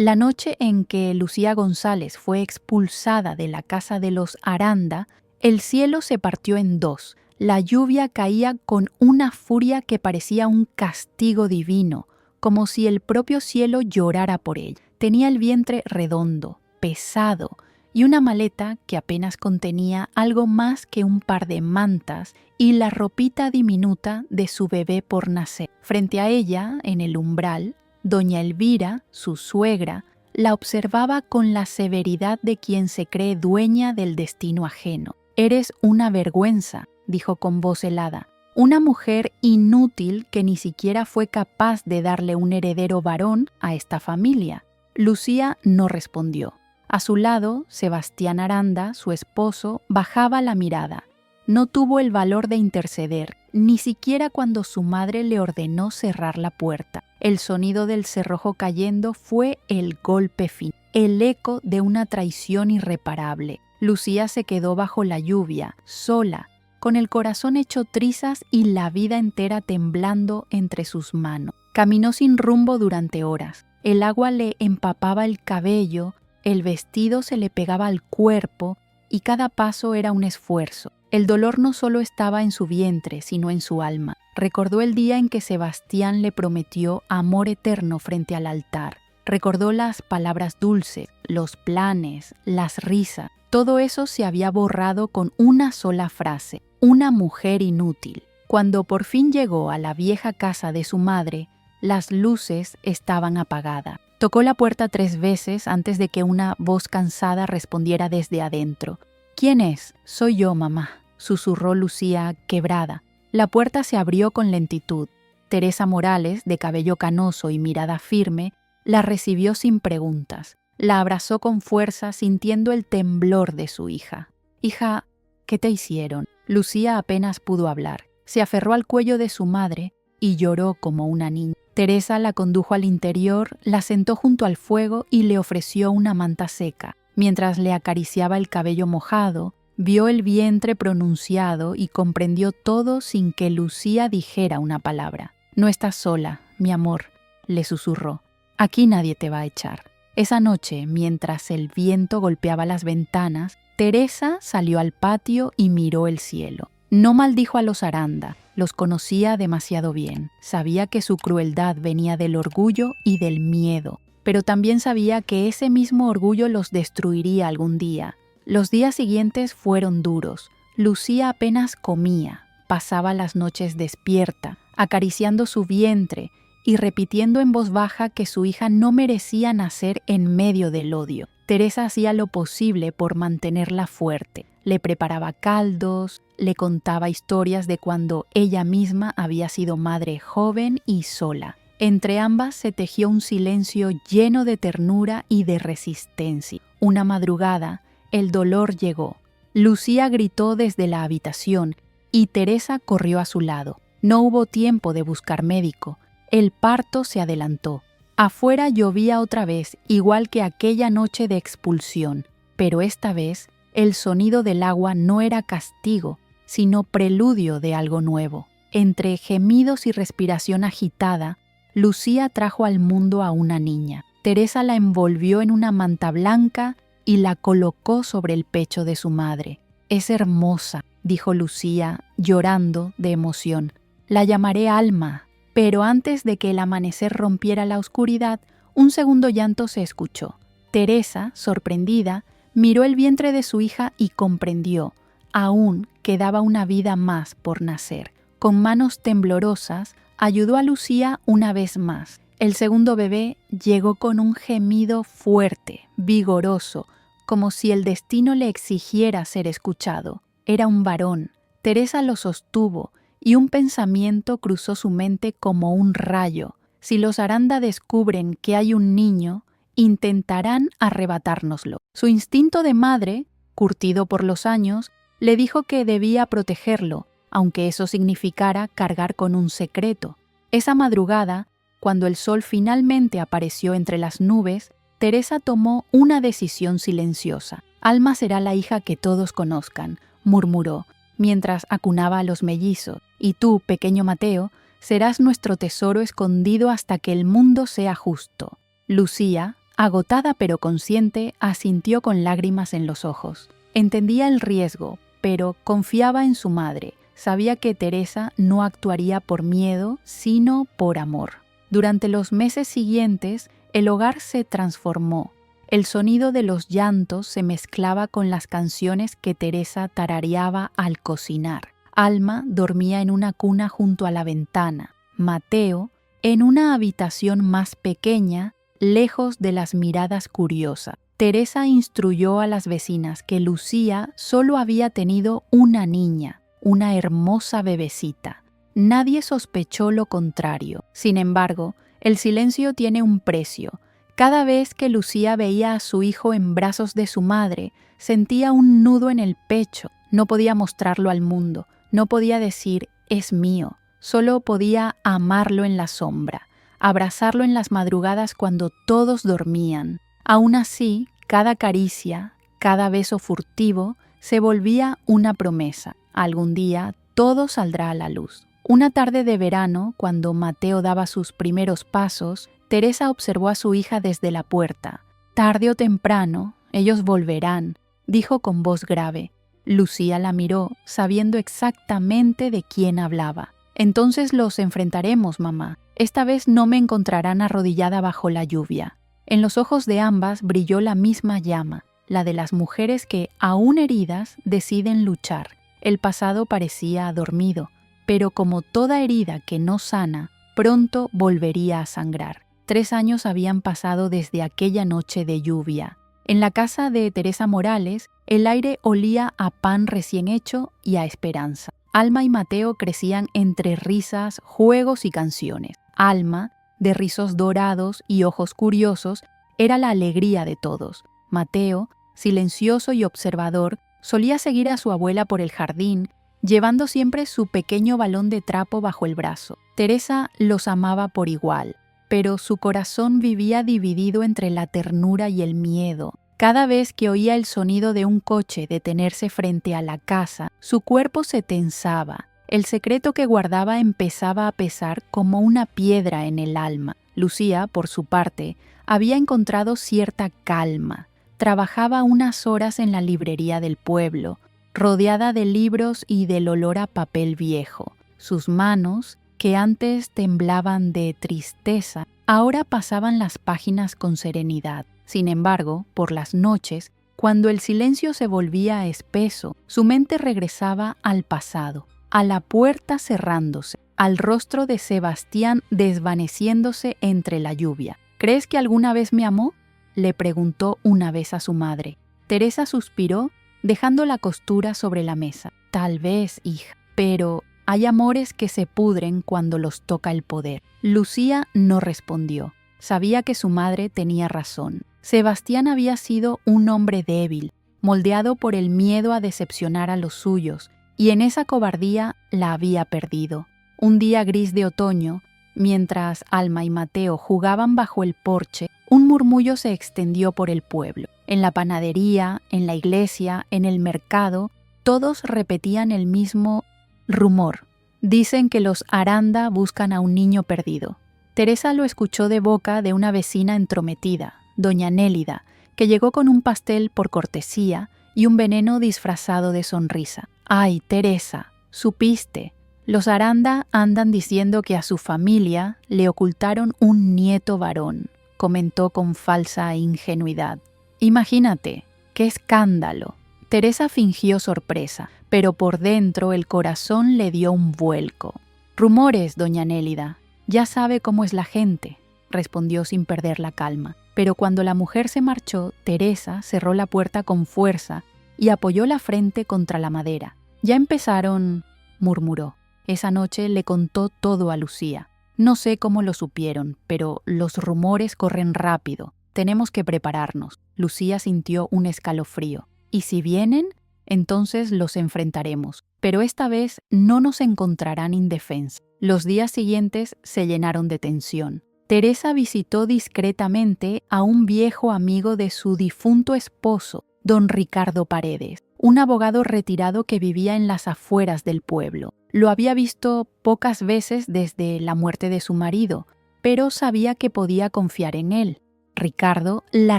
La noche en que Lucía González fue expulsada de la casa de los Aranda, el cielo se partió en dos. La lluvia caía con una furia que parecía un castigo divino, como si el propio cielo llorara por ella. Tenía el vientre redondo, pesado, y una maleta que apenas contenía algo más que un par de mantas y la ropita diminuta de su bebé por nacer. Frente a ella, en el umbral, doña Elvira, su suegra, la observaba con la severidad de quien se cree dueña del destino ajeno. «Eres una vergüenza», dijo con voz helada. «Una mujer inútil que ni siquiera fue capaz de darle un heredero varón a esta familia». Lucía no respondió. A su lado, Sebastián Aranda, su esposo, bajaba la mirada. No tuvo el valor de interceder, ni siquiera cuando su madre le ordenó cerrar la puerta. El sonido del cerrojo cayendo fue el golpe final, el eco de una traición irreparable. Lucía se quedó bajo la lluvia, sola, con el corazón hecho trizas y la vida entera temblando entre sus manos. Caminó sin rumbo durante horas. El agua le empapaba el cabello, el vestido se le pegaba al cuerpo y cada paso era un esfuerzo. El dolor no solo estaba en su vientre, sino en su alma. Recordó el día en que Sebastián le prometió amor eterno frente al altar. Recordó las palabras dulces, los planes, las risas. Todo eso se había borrado con una sola frase: una mujer inútil. Cuando por fin llegó a la vieja casa de su madre, las luces estaban apagadas. Tocó la puerta 3 veces antes de que una voz cansada respondiera desde adentro. «¿Quién es?» «Soy yo, mamá», susurró Lucía, quebrada. La puerta se abrió con lentitud. Teresa Morales, de cabello canoso y mirada firme, la recibió sin preguntas. La abrazó con fuerza, sintiendo el temblor de su hija. «Hija, ¿qué te hicieron?» Lucía apenas pudo hablar. Se aferró al cuello de su madre y lloró como una niña. Teresa la condujo al interior, la sentó junto al fuego y le ofreció una manta seca. Mientras le acariciaba el cabello mojado, vio el vientre pronunciado y comprendió todo sin que Lucía dijera una palabra. «No estás sola, mi amor», le susurró. «Aquí nadie te va a echar». Esa noche, mientras el viento golpeaba las ventanas, Teresa salió al patio y miró el cielo. No maldijo a los Aranda, los conocía demasiado bien. Sabía que su crueldad venía del orgullo y del miedo, pero también sabía que ese mismo orgullo los destruiría algún día. Los días siguientes fueron duros. Lucía apenas comía, pasaba las noches despierta, acariciando su vientre y repitiendo en voz baja que su hija no merecía nacer en medio del odio. Teresa hacía lo posible por mantenerla fuerte. Le preparaba caldos, le contaba historias de cuando ella misma había sido madre joven y sola. Entre ambas se tejió un silencio lleno de ternura y de resistencia. Una madrugada, el dolor llegó. Lucía gritó desde la habitación y Teresa corrió a su lado. No hubo tiempo de buscar médico. El parto se adelantó. Afuera llovía otra vez, igual que aquella noche de expulsión, pero esta vez el sonido del agua no era castigo, sino preludio de algo nuevo. Entre gemidos y respiración agitada, Lucía trajo al mundo a una niña. Teresa la envolvió en una manta blanca y la colocó sobre el pecho de su madre. «Es hermosa», dijo Lucía, llorando de emoción. «La llamaré Alma». Pero antes de que el amanecer rompiera la oscuridad, un segundo llanto se escuchó. Teresa, sorprendida, miró el vientre de su hija y comprendió. Aún quedaba una vida más por nacer. Con manos temblorosas, ayudó a Lucía una vez más. El segundo bebé llegó con un gemido fuerte, vigoroso, como si el destino le exigiera ser escuchado. Era un varón. Teresa lo sostuvo, y un pensamiento cruzó su mente como un rayo. Si los Aranda descubren que hay un niño, intentarán arrebatárnoslo. Su instinto de madre, curtido por los años, le dijo que debía protegerlo, aunque eso significara cargar con un secreto. Esa madrugada, cuando el sol finalmente apareció entre las nubes, Teresa tomó una decisión silenciosa. «Alma será la hija que todos conozcan», murmuró, mientras acunaba a los mellizos, «y tú, pequeño Mateo, serás nuestro tesoro escondido hasta que el mundo sea justo». Lucía, Agotada pero consciente, asintió con lágrimas en los ojos. Entendía el riesgo, pero confiaba en su madre. Sabía que Teresa no actuaría por miedo, sino por amor. Durante los meses siguientes, el hogar se transformó. El sonido de los llantos se mezclaba con las canciones que Teresa tarareaba al cocinar. Alma dormía en una cuna junto a la ventana. Mateo, en una habitación más pequeña, lejos de las miradas curiosas. Teresa instruyó a las vecinas que Lucía solo había tenido una niña, una hermosa bebecita. Nadie sospechó lo contrario. Sin embargo, el silencio tiene un precio. Cada vez que Lucía veía a su hijo en brazos de su madre, sentía un nudo en el pecho. No podía mostrarlo al mundo, no podía decir «es mío», solo podía amarlo en la sombra, abrazarlo en las madrugadas cuando todos dormían. Aún así, cada caricia, cada beso furtivo, se volvía una promesa. Algún día todo saldrá a la luz. Una tarde de verano, cuando Mateo daba sus primeros pasos, Teresa observó a su hija desde la puerta. «Tarde o temprano, ellos volverán», dijo con voz grave. Lucía la miró, sabiendo exactamente de quién hablaba. «Entonces los enfrentaremos, mamá. Esta vez no me encontrarán arrodillada bajo la lluvia». En los ojos de ambas brilló la misma llama, la de las mujeres que, aún heridas, deciden luchar. El pasado parecía dormido, pero como toda herida que no sana, pronto volvería a sangrar. 3 años habían pasado desde aquella noche de lluvia. En la casa de Teresa Morales, el aire olía a pan recién hecho y a esperanza. Alma y Mateo crecían entre risas, juegos y canciones. Alma, de rizos dorados y ojos curiosos, era la alegría de todos. Mateo, silencioso y observador, solía seguir a su abuela por el jardín, llevando siempre su pequeño balón de trapo bajo el brazo. Teresa los amaba por igual, pero su corazón vivía dividido entre la ternura y el miedo. Cada vez que oía el sonido de un coche detenerse frente a la casa, su cuerpo se tensaba. El secreto que guardaba empezaba a pesar como una piedra en el alma. Lucía, por su parte, había encontrado cierta calma. Trabajaba unas horas en la librería del pueblo, rodeada de libros y del olor a papel viejo. Sus manos, que antes temblaban de tristeza, ahora pasaban las páginas con serenidad. Sin embargo, por las noches, cuando el silencio se volvía espeso, su mente regresaba al pasado, a la puerta cerrándose, al rostro de Sebastián desvaneciéndose entre la lluvia. «¿Crees que alguna vez me amó?», le preguntó una vez a su madre. Teresa suspiró, dejando la costura sobre la mesa. «Tal vez, hija, pero hay amores que se pudren cuando los toca el poder». Lucía no respondió. Sabía que su madre tenía razón. Sebastián había sido un hombre débil, moldeado por el miedo a decepcionar a los suyos, y en esa cobardía la había perdido. Un día gris de otoño, mientras Alma y Mateo jugaban bajo el porche, un murmullo se extendió por el pueblo. En la panadería, en la iglesia, en el mercado, todos repetían el mismo rumor. «Dicen que los Aranda buscan a un niño perdido». Teresa lo escuchó de boca de una vecina entrometida, doña Nélida, que llegó con un pastel por cortesía y un veneno disfrazado de sonrisa. «Ay, Teresa, supiste. Los Aranda andan diciendo que a su familia le ocultaron un nieto varón», comentó con falsa ingenuidad. «Imagínate, qué escándalo». Teresa fingió sorpresa, pero por dentro el corazón le dio un vuelco. «Rumores, doña Nélida. Ya sabe cómo es la gente», respondió sin perder la calma. Pero cuando la mujer se marchó, Teresa cerró la puerta con fuerza y apoyó la frente contra la madera. «Ya empezaron», murmuró. Esa noche le contó todo a Lucía. «No sé cómo lo supieron, pero los rumores corren rápido. Tenemos que prepararnos». Lucía sintió un escalofrío. «¿Y si vienen? Entonces los enfrentaremos. Pero esta vez no nos encontrarán indefensos». Los días siguientes se llenaron de tensión. Teresa visitó discretamente a un viejo amigo de su difunto esposo, don Ricardo Paredes, un abogado retirado que vivía en las afueras del pueblo. Lo había visto pocas veces desde la muerte de su marido, pero sabía que podía confiar en él. Ricardo la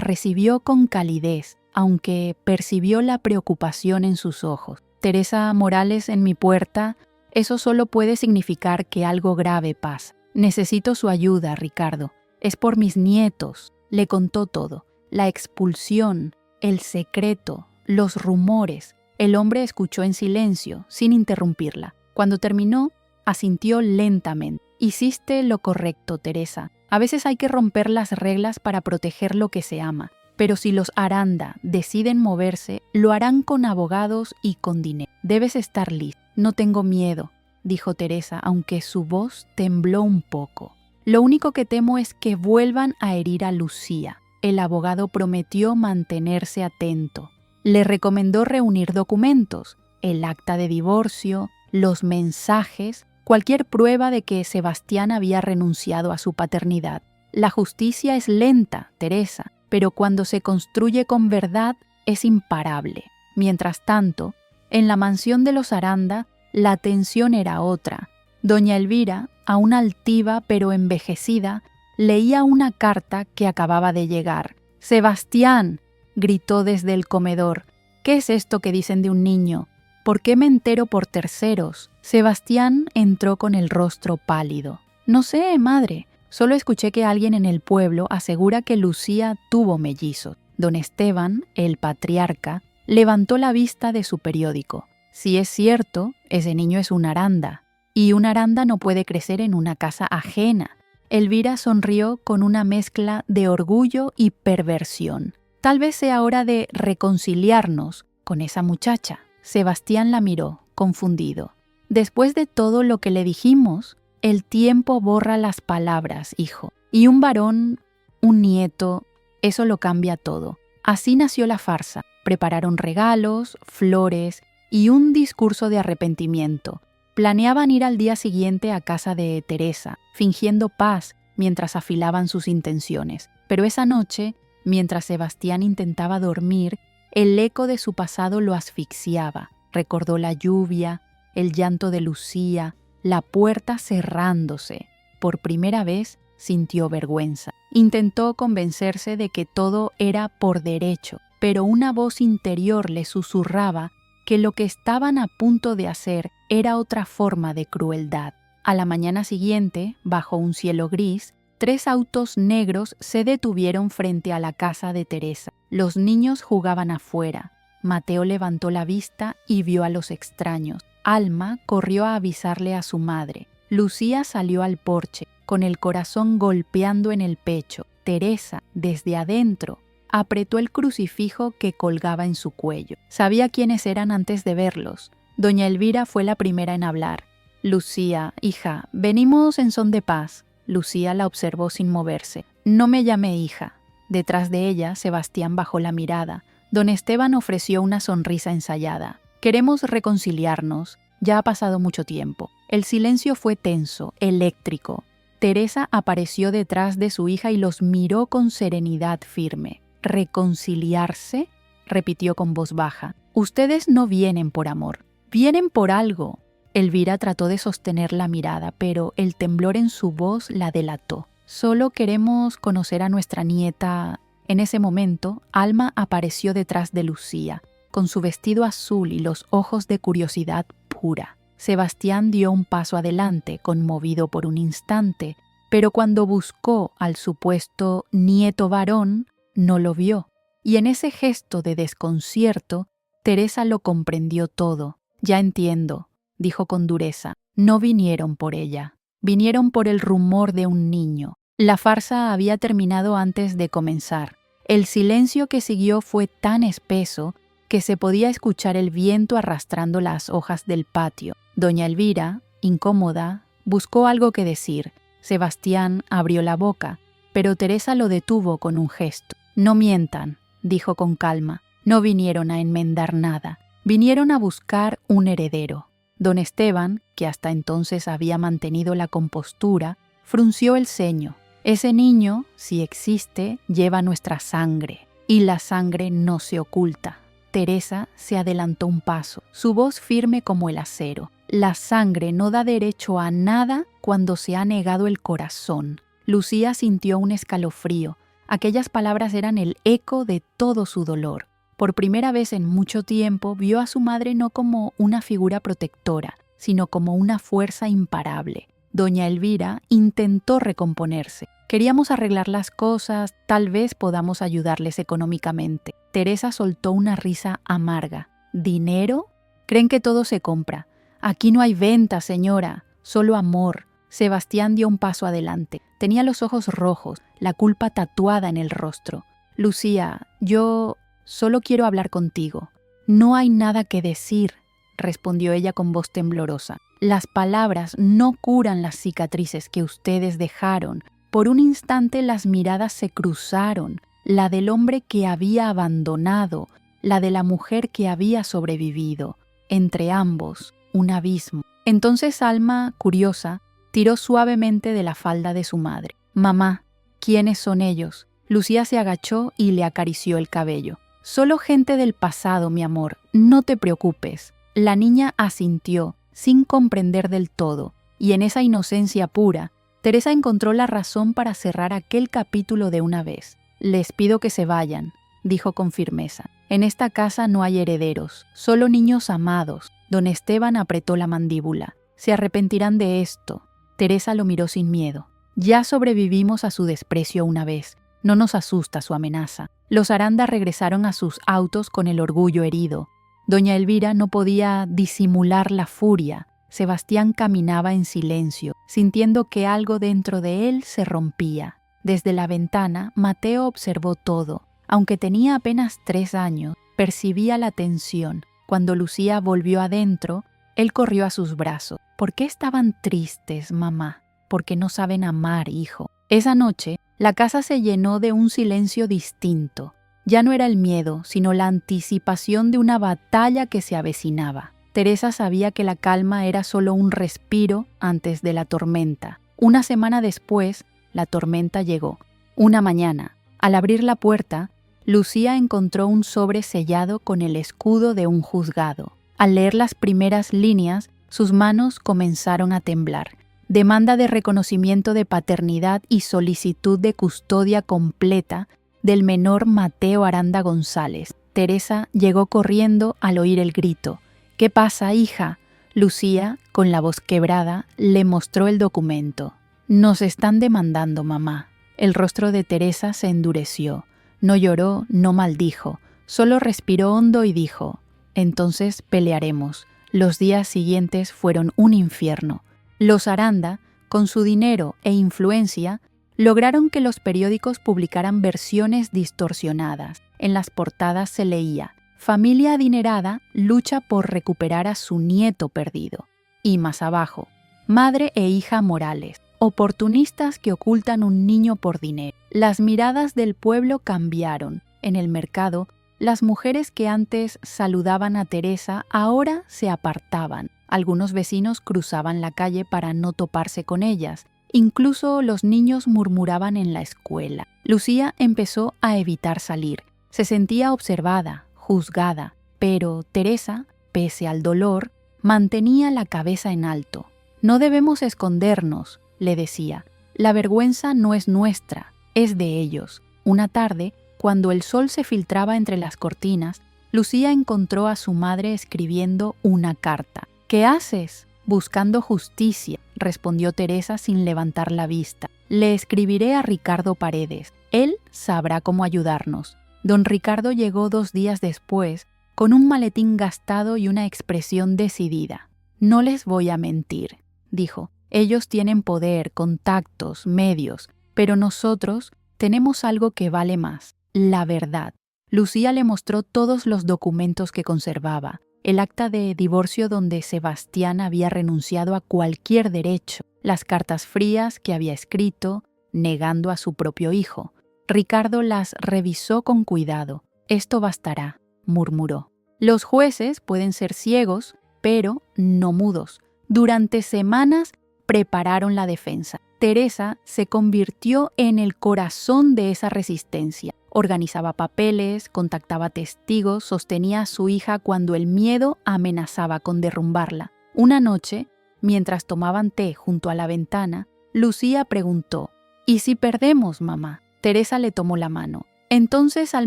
recibió con calidez, aunque percibió la preocupación en sus ojos. Teresa Morales en mi puerta, eso solo puede significar que algo grave pasa. Necesito su ayuda, Ricardo. Es por mis nietos. Le contó todo. La expulsión, el secreto, los rumores. El hombre escuchó en silencio, sin interrumpirla. Cuando terminó, asintió lentamente. Hiciste lo correcto, Teresa. A veces hay que romper las reglas para proteger lo que se ama. Pero si los Aranda deciden moverse, lo harán con abogados y con dinero. Debes estar listo. No tengo miedo, dijo Teresa, aunque su voz tembló un poco. Lo único que temo es que vuelvan a herir a Lucía. El abogado prometió mantenerse atento. Le recomendó reunir documentos, el acta de divorcio, los mensajes, cualquier prueba de que Sebastián había renunciado a su paternidad. La justicia es lenta, Teresa, pero cuando se construye con verdad es imparable. Mientras tanto, en la mansión de los Aranda, la tensión era otra. Doña Elvira, aún altiva pero envejecida, leía una carta que acababa de llegar. «¡Sebastián!», gritó desde el comedor. «¿Qué es esto que dicen de un niño? ¿Por qué me entero por terceros?». Sebastián entró con el rostro pálido. «No sé, madre. Solo escuché que alguien en el pueblo asegura que Lucía tuvo mellizos». Don Esteban, el patriarca, levantó la vista de su periódico. «Si es cierto, ese niño es un Aranda. Y un Aranda no puede crecer en una casa ajena». Elvira sonrió con una mezcla de orgullo y perversión. «Tal vez sea hora de reconciliarnos con esa muchacha». Sebastián la miró, confundido. «Después de todo lo que le dijimos, el tiempo borra las palabras, hijo. Y un varón, un nieto, eso lo cambia todo». Así nació la farsa. Prepararon regalos, flores y un discurso de arrepentimiento. Planeaban ir al día siguiente a casa de Teresa, fingiendo paz mientras afilaban sus intenciones. Pero esa noche, mientras Sebastián intentaba dormir, el eco de su pasado lo asfixiaba. Recordó la lluvia, el llanto de Lucía, la puerta cerrándose. Por primera vez sintió vergüenza. Intentó convencerse de que todo era por derecho, pero una voz interior le susurraba que lo que estaban a punto de hacer era otra forma de crueldad. A la mañana siguiente, bajo un cielo gris, 3 autos negros se detuvieron frente a la casa de Teresa. Los niños jugaban afuera. Mateo levantó la vista y vio a los extraños. Alma corrió a avisarle a su madre. Lucía salió al porche, con el corazón golpeando en el pecho. Teresa, desde adentro, apretó el crucifijo que colgaba en su cuello. Sabía quiénes eran antes de verlos. Doña Elvira fue la primera en hablar. «Lucía, hija, venimos en son de paz». Lucía la observó sin moverse. «No me llame hija». Detrás de ella, Sebastián bajó la mirada. Don Esteban ofreció una sonrisa ensayada. «Queremos reconciliarnos. Ya ha pasado mucho tiempo». El silencio fue tenso, eléctrico. Teresa apareció detrás de su hija y los miró con serenidad firme. «¿Reconciliarse?», repitió con voz baja. «Ustedes no vienen por amor, vienen por algo». Elvira trató de sostener la mirada, pero el temblor en su voz la delató. «Solo queremos conocer a nuestra nieta». En ese momento, Alma apareció detrás de Lucía, con su vestido azul y los ojos de curiosidad pura. Sebastián dio un paso adelante, conmovido por un instante, pero cuando buscó al supuesto nieto varón, no lo vio. Y en ese gesto de desconcierto, Teresa lo comprendió todo. «Ya entiendo», dijo con dureza. «No vinieron por ella. Vinieron por el rumor de un niño». La farsa había terminado antes de comenzar. El silencio que siguió fue tan espeso que se podía escuchar el viento arrastrando las hojas del patio. Doña Elvira, incómoda, buscó algo que decir. Sebastián abrió la boca, pero Teresa lo detuvo con un gesto. «No mientan», dijo con calma. «No vinieron a enmendar nada. Vinieron a buscar un heredero». Don Esteban, que hasta entonces había mantenido la compostura, frunció el ceño. «Ese niño, si existe, lleva nuestra sangre, y la sangre no se oculta». Teresa se adelantó un paso, su voz firme como el acero. «La sangre no da derecho a nada cuando se ha negado el corazón». Lucía sintió un escalofrío. Aquellas palabras eran el eco de todo su dolor. Por primera vez en mucho tiempo vio a su madre no como una figura protectora, sino como una fuerza imparable. Doña Elvira intentó recomponerse. Queríamos arreglar las cosas, tal vez podamos ayudarles económicamente. Teresa soltó una risa amarga. ¿Dinero? Creen que todo se compra. Aquí no hay venta, señora, solo amor. Sebastián dio un paso adelante. Tenía los ojos rojos, la culpa tatuada en el rostro. Lucía, yo solo quiero hablar contigo. No hay nada que decir, respondió ella con voz temblorosa. Las palabras no curan las cicatrices que ustedes dejaron. Por un instante las miradas se cruzaron, la del hombre que había abandonado, la de la mujer que había sobrevivido. Entre ambos, un abismo. Entonces Alma, curiosa, tiró suavemente de la falda de su madre. «Mamá, ¿quiénes son ellos?» Lucía se agachó y le acarició el cabello. «Solo gente del pasado, mi amor, no te preocupes». La niña asintió, sin comprender del todo, y en esa inocencia pura, Teresa encontró la razón para cerrar aquel capítulo de una vez. «Les pido que se vayan», dijo con firmeza. «En esta casa no hay herederos, solo niños amados». Don Esteban apretó la mandíbula. «Se arrepentirán de esto». Teresa lo miró sin miedo. «Ya sobrevivimos a su desprecio una vez. No nos asusta su amenaza». Los Aranda regresaron a sus autos con el orgullo herido. Doña Elvira no podía disimular la furia. Sebastián caminaba en silencio, sintiendo que algo dentro de él se rompía. Desde la ventana, Mateo observó todo. Aunque tenía apenas 3 años, percibía la tensión. Cuando Lucía volvió adentro, él corrió a sus brazos. «¿Por qué estaban tristes, mamá?» «Porque no saben amar, hijo». Esa noche, la casa se llenó de un silencio distinto. Ya no era el miedo, sino la anticipación de una batalla que se avecinaba. Teresa sabía que la calma era solo un respiro antes de la tormenta. Una semana después, la tormenta llegó. Una mañana, al abrir la puerta, Lucía encontró un sobre sellado con el escudo de un juzgado. Al leer las primeras líneas, sus manos comenzaron a temblar. Demanda de reconocimiento de paternidad y solicitud de custodia completa del menor Mateo Aranda González. Teresa llegó corriendo al oír el grito. «¿Qué pasa, hija?» Lucía, con la voz quebrada, le mostró el documento. «Nos están demandando, mamá». El rostro de Teresa se endureció. No lloró, no maldijo, solo respiró hondo y dijo: «Entonces pelearemos». Los días siguientes fueron un infierno. Los Aranda, con su dinero e influencia, lograron que los periódicos publicaran versiones distorsionadas. En las portadas se leía: «Familia adinerada lucha por recuperar a su nieto perdido». Y más abajo: «Madre e hija Morales, oportunistas que ocultan un niño por dinero». Las miradas del pueblo cambiaron. En el mercado, las mujeres que antes saludaban a Teresa ahora se apartaban. Algunos vecinos cruzaban la calle para no toparse con ellas. Incluso los niños murmuraban en la escuela. Lucía empezó a evitar salir. Se sentía observada, juzgada, pero Teresa, pese al dolor, mantenía la cabeza en alto. «No debemos escondernos», le decía. «La vergüenza no es nuestra, es de ellos». Una tarde, cuando el sol se filtraba entre las cortinas, Lucía encontró a su madre escribiendo una carta. «¿Qué haces?» «Buscando justicia», respondió Teresa sin levantar la vista. «Le escribiré a Ricardo Paredes. Él sabrá cómo ayudarnos». Don Ricardo llegó 2 días después, con un maletín gastado y una expresión decidida. «No les voy a mentir», dijo. «Ellos tienen poder, contactos, medios, pero nosotros tenemos algo que vale más, la verdad». Lucía le mostró todos los documentos que conservaba. El acta de divorcio donde Sebastián había renunciado a cualquier derecho, las cartas frías que había escrito, negando a su propio hijo. Ricardo las revisó con cuidado. «Esto bastará», murmuró. «Los jueces pueden ser ciegos, pero no mudos». Durante semanas prepararon la defensa. Teresa se convirtió en el corazón de esa resistencia. Organizaba papeles, contactaba testigos, sostenía a su hija cuando el miedo amenazaba con derrumbarla. Una noche, mientras tomaban té junto a la ventana, Lucía preguntó: «¿Y si perdemos, mamá?» Teresa le tomó la mano. Entonces al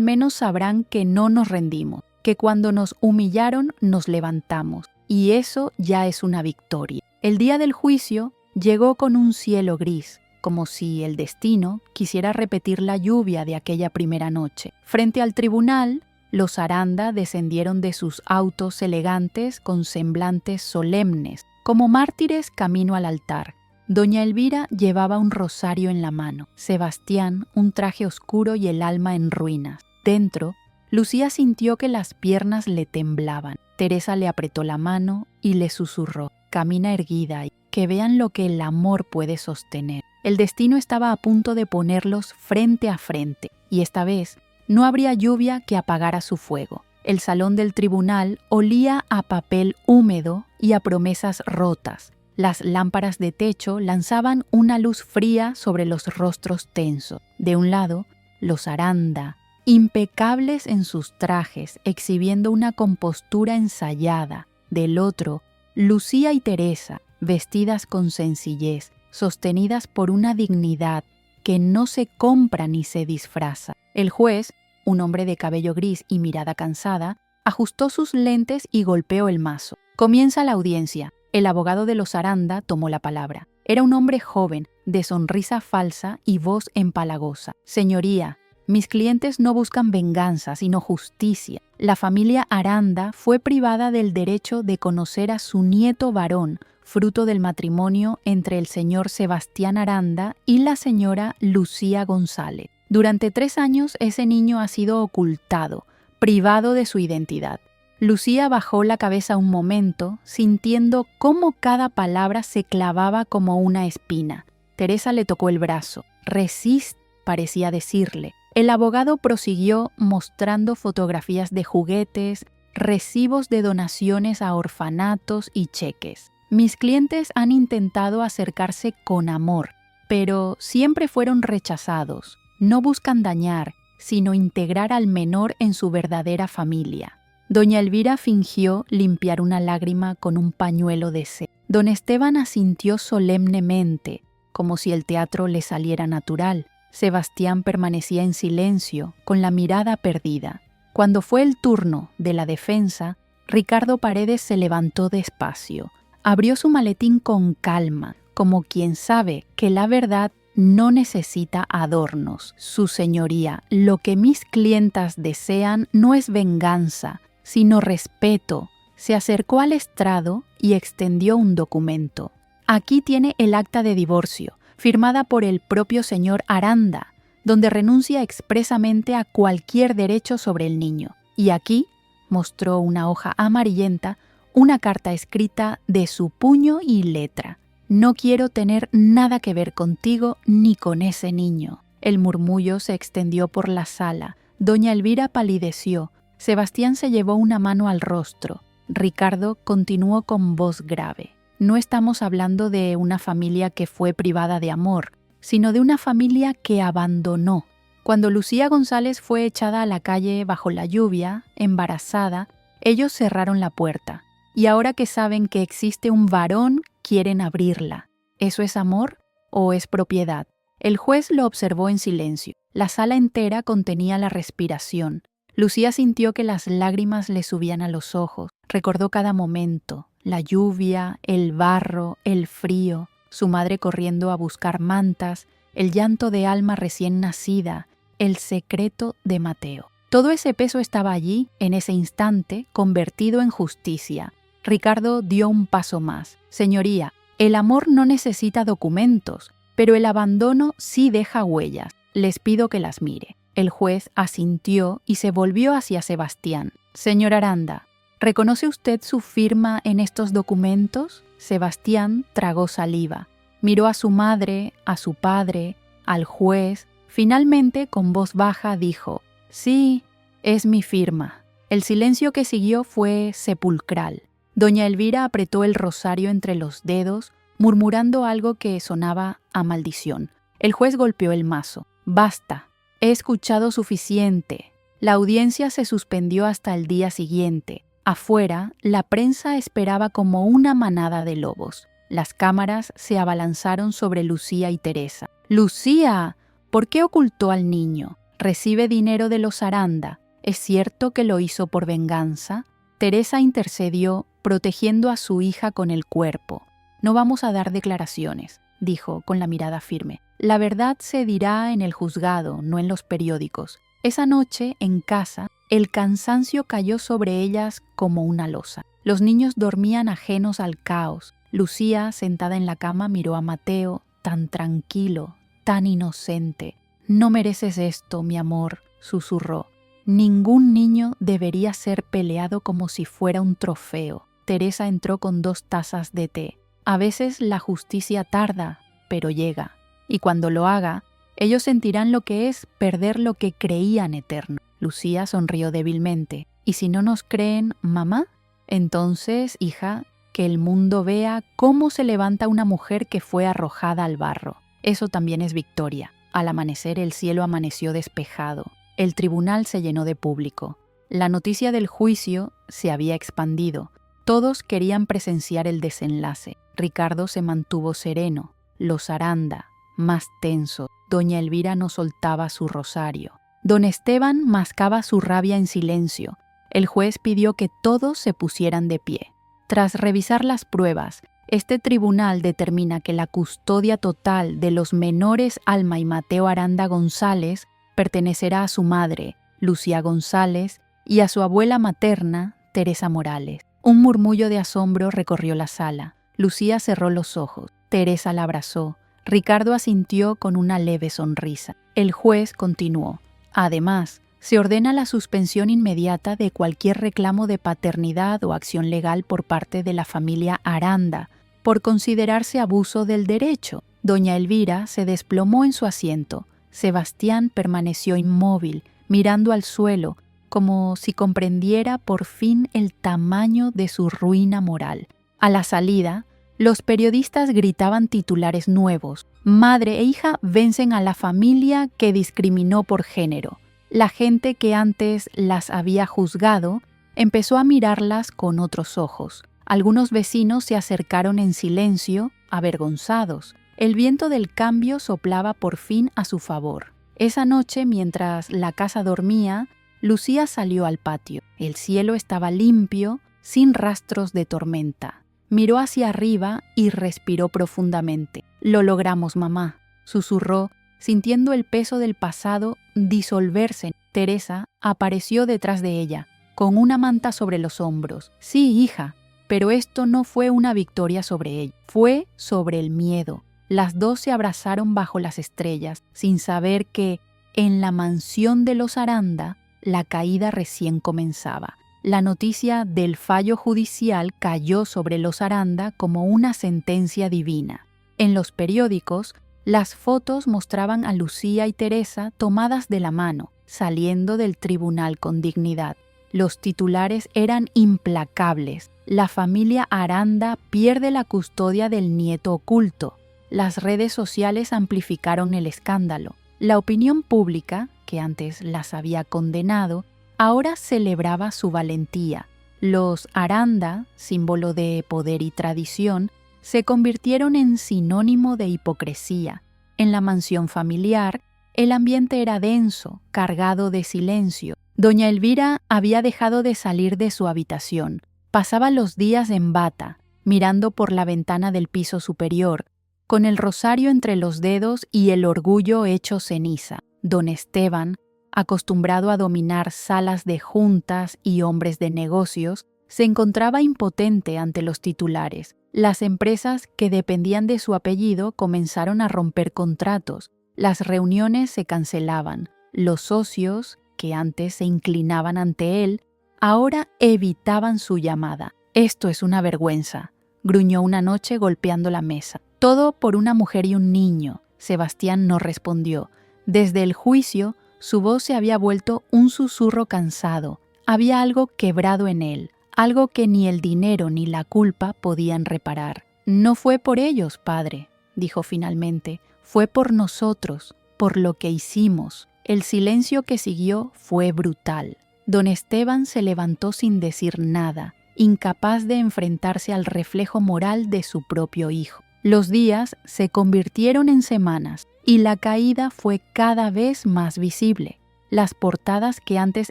menos sabrán que no nos rendimos, que cuando nos humillaron nos levantamos, y eso ya es una victoria. El día del juicio llegó con un cielo gris, como si el destino quisiera repetir la lluvia de aquella primera noche. Frente al tribunal, los Aranda descendieron de sus autos elegantes con semblantes solemnes, como mártires camino al altar. Doña Elvira llevaba un rosario en la mano, Sebastián un traje oscuro y el alma en ruinas. Dentro, Lucía sintió que las piernas le temblaban. Teresa le apretó la mano y le susurró: camina erguida y que vean lo que el amor puede sostener. El destino estaba a punto de ponerlos frente a frente, y esta vez no habría lluvia que apagara su fuego. El salón del tribunal olía a papel húmedo y a promesas rotas. Las lámparas de techo lanzaban una luz fría sobre los rostros tensos. De un lado, los Aranda, impecables en sus trajes, exhibiendo una compostura ensayada. Del otro, Lucía y Teresa, vestidas con sencillez, sostenidas por una dignidad que no se compra ni se disfraza. El juez, un hombre de cabello gris y mirada cansada, ajustó sus lentes y golpeó el mazo. Comienza la audiencia. El abogado de los Aranda tomó la palabra. Era un hombre joven, de sonrisa falsa y voz empalagosa. Señoría, mis clientes no buscan venganza, sino justicia. La familia Aranda fue privada del derecho de conocer a su nieto varón, fruto del matrimonio entre el señor Sebastián Aranda y la señora Lucía González. Durante 3 años ese niño ha sido ocultado, privado de su identidad. Lucía bajó la cabeza un momento, sintiendo cómo cada palabra se clavaba como una espina. Teresa le tocó el brazo. «Resiste», parecía decirle. El abogado prosiguió mostrando fotografías de juguetes, recibos de donaciones a orfanatos y cheques. Mis clientes han intentado acercarse con amor, pero siempre fueron rechazados. No buscan dañar, sino integrar al menor en su verdadera familia. Doña Elvira fingió limpiar una lágrima con un pañuelo de seda. Don Esteban asintió solemnemente, como si el teatro le saliera natural. Sebastián permanecía en silencio, con la mirada perdida. Cuando fue el turno de la defensa, Ricardo Paredes se levantó despacio. Abrió su maletín con calma, como quien sabe que la verdad no necesita adornos. Su señoría, lo que mis clientas desean no es venganza, sino respeto. Se acercó al estrado y extendió un documento. Aquí tiene el acta de divorcio, firmada por el propio señor Aranda, donde renuncia expresamente a cualquier derecho sobre el niño. Y aquí, mostró una hoja amarillenta, una carta escrita de su puño y letra. No quiero tener nada que ver contigo ni con ese niño. El murmullo se extendió por la sala. Doña Elvira palideció. Sebastián se llevó una mano al rostro. Ricardo continuó con voz grave. No estamos hablando de una familia que fue privada de amor, sino de una familia que abandonó. Cuando Lucía González fue echada a la calle bajo la lluvia, embarazada, ellos cerraron la puerta. Y ahora que saben que existe un varón, quieren abrirla. ¿Eso es amor o es propiedad? El juez lo observó en silencio. La sala entera contenía la respiración. Lucía sintió que las lágrimas le subían a los ojos. Recordó cada momento, la lluvia, el barro, el frío, su madre corriendo a buscar mantas, el llanto de Alma recién nacida, el secreto de Mateo. Todo ese peso estaba allí, en ese instante, convertido en justicia. Ricardo dio un paso más. Señoría, el amor no necesita documentos, pero el abandono sí deja huellas. Les pido que las mire. El juez asintió y se volvió hacia Sebastián. Señor Aranda, ¿reconoce usted su firma en estos documentos? Sebastián tragó saliva. Miró a su madre, a su padre, al juez. Finalmente, con voz baja, dijo: «Sí, es mi firma». El silencio que siguió fue sepulcral. Doña Elvira apretó el rosario entre los dedos, murmurando algo que sonaba a maldición. El juez golpeó el mazo. «Basta. He escuchado suficiente». La audiencia se suspendió hasta el día siguiente. Afuera, la prensa esperaba como una manada de lobos. Las cámaras se abalanzaron sobre Lucía y Teresa. «¡Lucía! ¿Por qué ocultó al niño? ¿Recibe dinero de los Aranda? ¿Es cierto que lo hizo por venganza? Teresa intercedió, protegiendo a su hija con el cuerpo. No vamos a dar declaraciones, dijo con la mirada firme. La verdad se dirá en el juzgado, no en los periódicos. Esa noche, en casa, el cansancio cayó sobre ellas como una losa. Los niños dormían ajenos al caos. Lucía, sentada en la cama, miró a Mateo, tan tranquilo, tan inocente. «No mereces esto, mi amor», susurró. «Ningún niño debería ser peleado como si fuera un trofeo». Teresa entró con 2 tazas de té. A veces la justicia tarda, pero llega. Y cuando lo haga, ellos sentirán lo que es perder lo que creían eterno. Lucía sonrió débilmente. «¿Y si no nos creen, mamá? Entonces, hija, que el mundo vea cómo se levanta una mujer que fue arrojada al barro. Eso también es victoria». Al amanecer el cielo amaneció despejado. El tribunal se llenó de público. La noticia del juicio se había expandido. Todos querían presenciar el desenlace. Ricardo se mantuvo sereno. Los Aranda, más tensos. Doña Elvira no soltaba su rosario. Don Esteban mascaba su rabia en silencio. El juez pidió que todos se pusieran de pie. Tras revisar las pruebas, este tribunal determina que la custodia total de los menores Alma y Mateo Aranda González pertenecerá a su madre, Lucía González, y a su abuela materna, Teresa Morales. Un murmullo de asombro recorrió la sala. Lucía cerró los ojos. Teresa la abrazó. Ricardo asintió con una leve sonrisa. El juez continuó. Además, se ordena la suspensión inmediata de cualquier reclamo de paternidad o acción legal por parte de la familia Aranda, por considerarse abuso del derecho. Doña Elvira se desplomó en su asiento. Sebastián permaneció inmóvil, mirando al suelo, como si comprendiera por fin el tamaño de su ruina moral. A la salida, los periodistas gritaban titulares nuevos. Madre e hija vencen a la familia que discriminó por género. La gente que antes las había juzgado empezó a mirarlas con otros ojos. Algunos vecinos se acercaron en silencio, avergonzados. El viento del cambio soplaba por fin a su favor. Esa noche, mientras la casa dormía, Lucía salió al patio. El cielo estaba limpio, sin rastros de tormenta. Miró hacia arriba y respiró profundamente. «Lo logramos, mamá», susurró, sintiendo el peso del pasado disolverse. Teresa apareció detrás de ella, con una manta sobre los hombros. «Sí, hija». Pero esto no fue una victoria sobre ella, fue sobre el miedo. Las dos se abrazaron bajo las estrellas, sin saber que, en la mansión de los Aranda, la caída recién comenzaba. La noticia del fallo judicial cayó sobre los Aranda como una sentencia divina. En los periódicos, las fotos mostraban a Lucía y Teresa tomadas de la mano, saliendo del tribunal con dignidad. Los titulares eran implacables. La familia Aranda pierde la custodia del nieto oculto. Las redes sociales amplificaron el escándalo. La opinión pública, que antes las había condenado, ahora celebraba su valentía. Los Aranda, símbolo de poder y tradición, se convirtieron en sinónimo de hipocresía. En la mansión familiar, el ambiente era denso, cargado de silencio. Doña Elvira había dejado de salir de su habitación. Pasaba los días en bata, mirando por la ventana del piso superior, con el rosario entre los dedos y el orgullo hecho ceniza. Don Esteban, acostumbrado a dominar salas de juntas y hombres de negocios, se encontraba impotente ante los titulares. Las empresas que dependían de su apellido comenzaron a romper contratos. Las reuniones se cancelaban. Los socios, que antes se inclinaban ante él, ahora evitaban su llamada. «Esto es una vergüenza», gruñó una noche golpeando la mesa. «Todo por una mujer y un niño». Sebastián no respondió. Desde el juicio, su voz se había vuelto un susurro cansado. Había algo quebrado en él, algo que ni el dinero ni la culpa podían reparar. «No fue por ellos, padre», dijo finalmente. «Fue por nosotros, por lo que hicimos». El silencio que siguió fue brutal. Don Esteban se levantó sin decir nada, incapaz de enfrentarse al reflejo moral de su propio hijo. Los días se convirtieron en semanas y la caída fue cada vez más visible. Las portadas que antes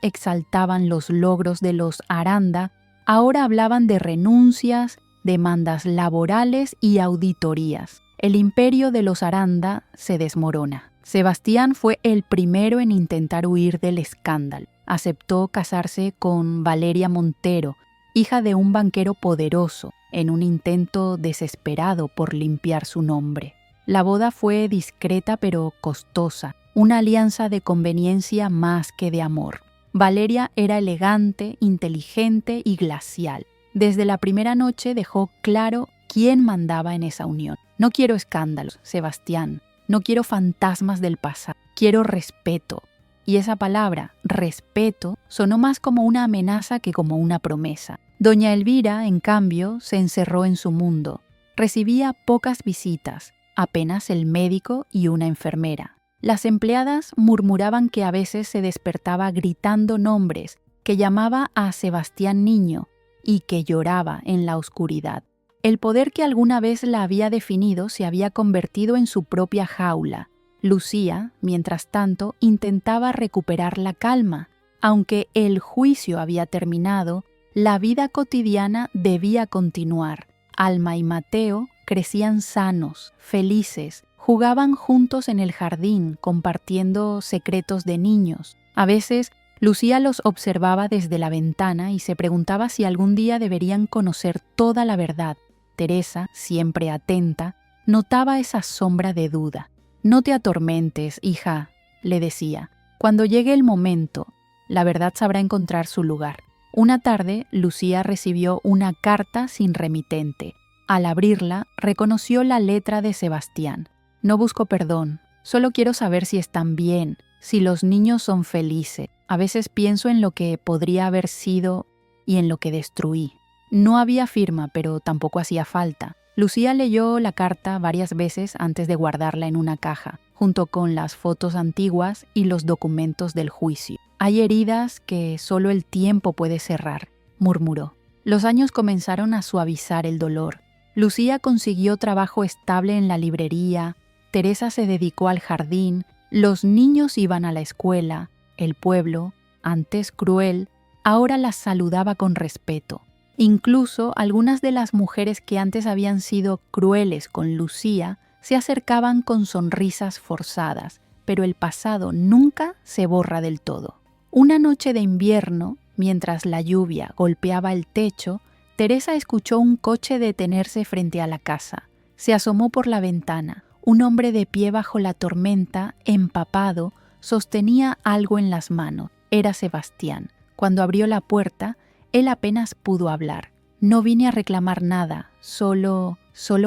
exaltaban los logros de los Aranda ahora hablaban de renuncias, demandas laborales y auditorías. El imperio de los Aranda se desmorona. Sebastián fue el primero en intentar huir del escándalo. Aceptó casarse con Valeria Montero, hija de un banquero poderoso, en un intento desesperado por limpiar su nombre. La boda fue discreta pero costosa, una alianza de conveniencia más que de amor. Valeria era elegante, inteligente y glacial. Desde la primera noche dejó claro quién mandaba en esa unión. No quiero escándalos, Sebastián. No quiero fantasmas del pasado. Quiero respeto. Y esa palabra, respeto, sonó más como una amenaza que como una promesa. Doña Elvira, en cambio, se encerró en su mundo. Recibía pocas visitas, apenas el médico y una enfermera. Las empleadas murmuraban que a veces se despertaba gritando nombres, que llamaba a Sebastián niño y que lloraba en la oscuridad. El poder que alguna vez la había definido se había convertido en su propia jaula. Lucía, mientras tanto, intentaba recuperar la calma. Aunque el juicio había terminado, la vida cotidiana debía continuar. Alma y Mateo crecían sanos, felices, jugaban juntos en el jardín, compartiendo secretos de niños. A veces, Lucía los observaba desde la ventana y se preguntaba si algún día deberían conocer toda la verdad. Teresa, siempre atenta, notaba esa sombra de duda. «No te atormentes, hija», le decía. «Cuando llegue el momento, la verdad sabrá encontrar su lugar». Una tarde, Lucía recibió una carta sin remitente. Al abrirla, reconoció la letra de Sebastián. «No busco perdón, solo quiero saber si están bien, si los niños son felices. A veces pienso en lo que podría haber sido y en lo que destruí». No había firma, pero tampoco hacía falta. Lucía leyó la carta varias veces antes de guardarla en una caja, junto con las fotos antiguas y los documentos del juicio. «Hay heridas que solo el tiempo puede cerrar», murmuró. Los años comenzaron a suavizar el dolor. Lucía consiguió trabajo estable en la librería, Teresa se dedicó al jardín, los niños iban a la escuela, el pueblo, antes cruel, ahora las saludaba con respeto. Incluso algunas de las mujeres que antes habían sido crueles con Lucía se acercaban con sonrisas forzadas, pero el pasado nunca se borra del todo. Una noche de invierno, mientras la lluvia golpeaba el techo, Teresa escuchó un coche detenerse frente a la casa. Se asomó por la ventana. Un hombre de pie bajo la tormenta, empapado, sostenía algo en las manos. Era Sebastián. Cuando abrió la puerta, él apenas pudo hablar. «No vine a reclamar nada, solo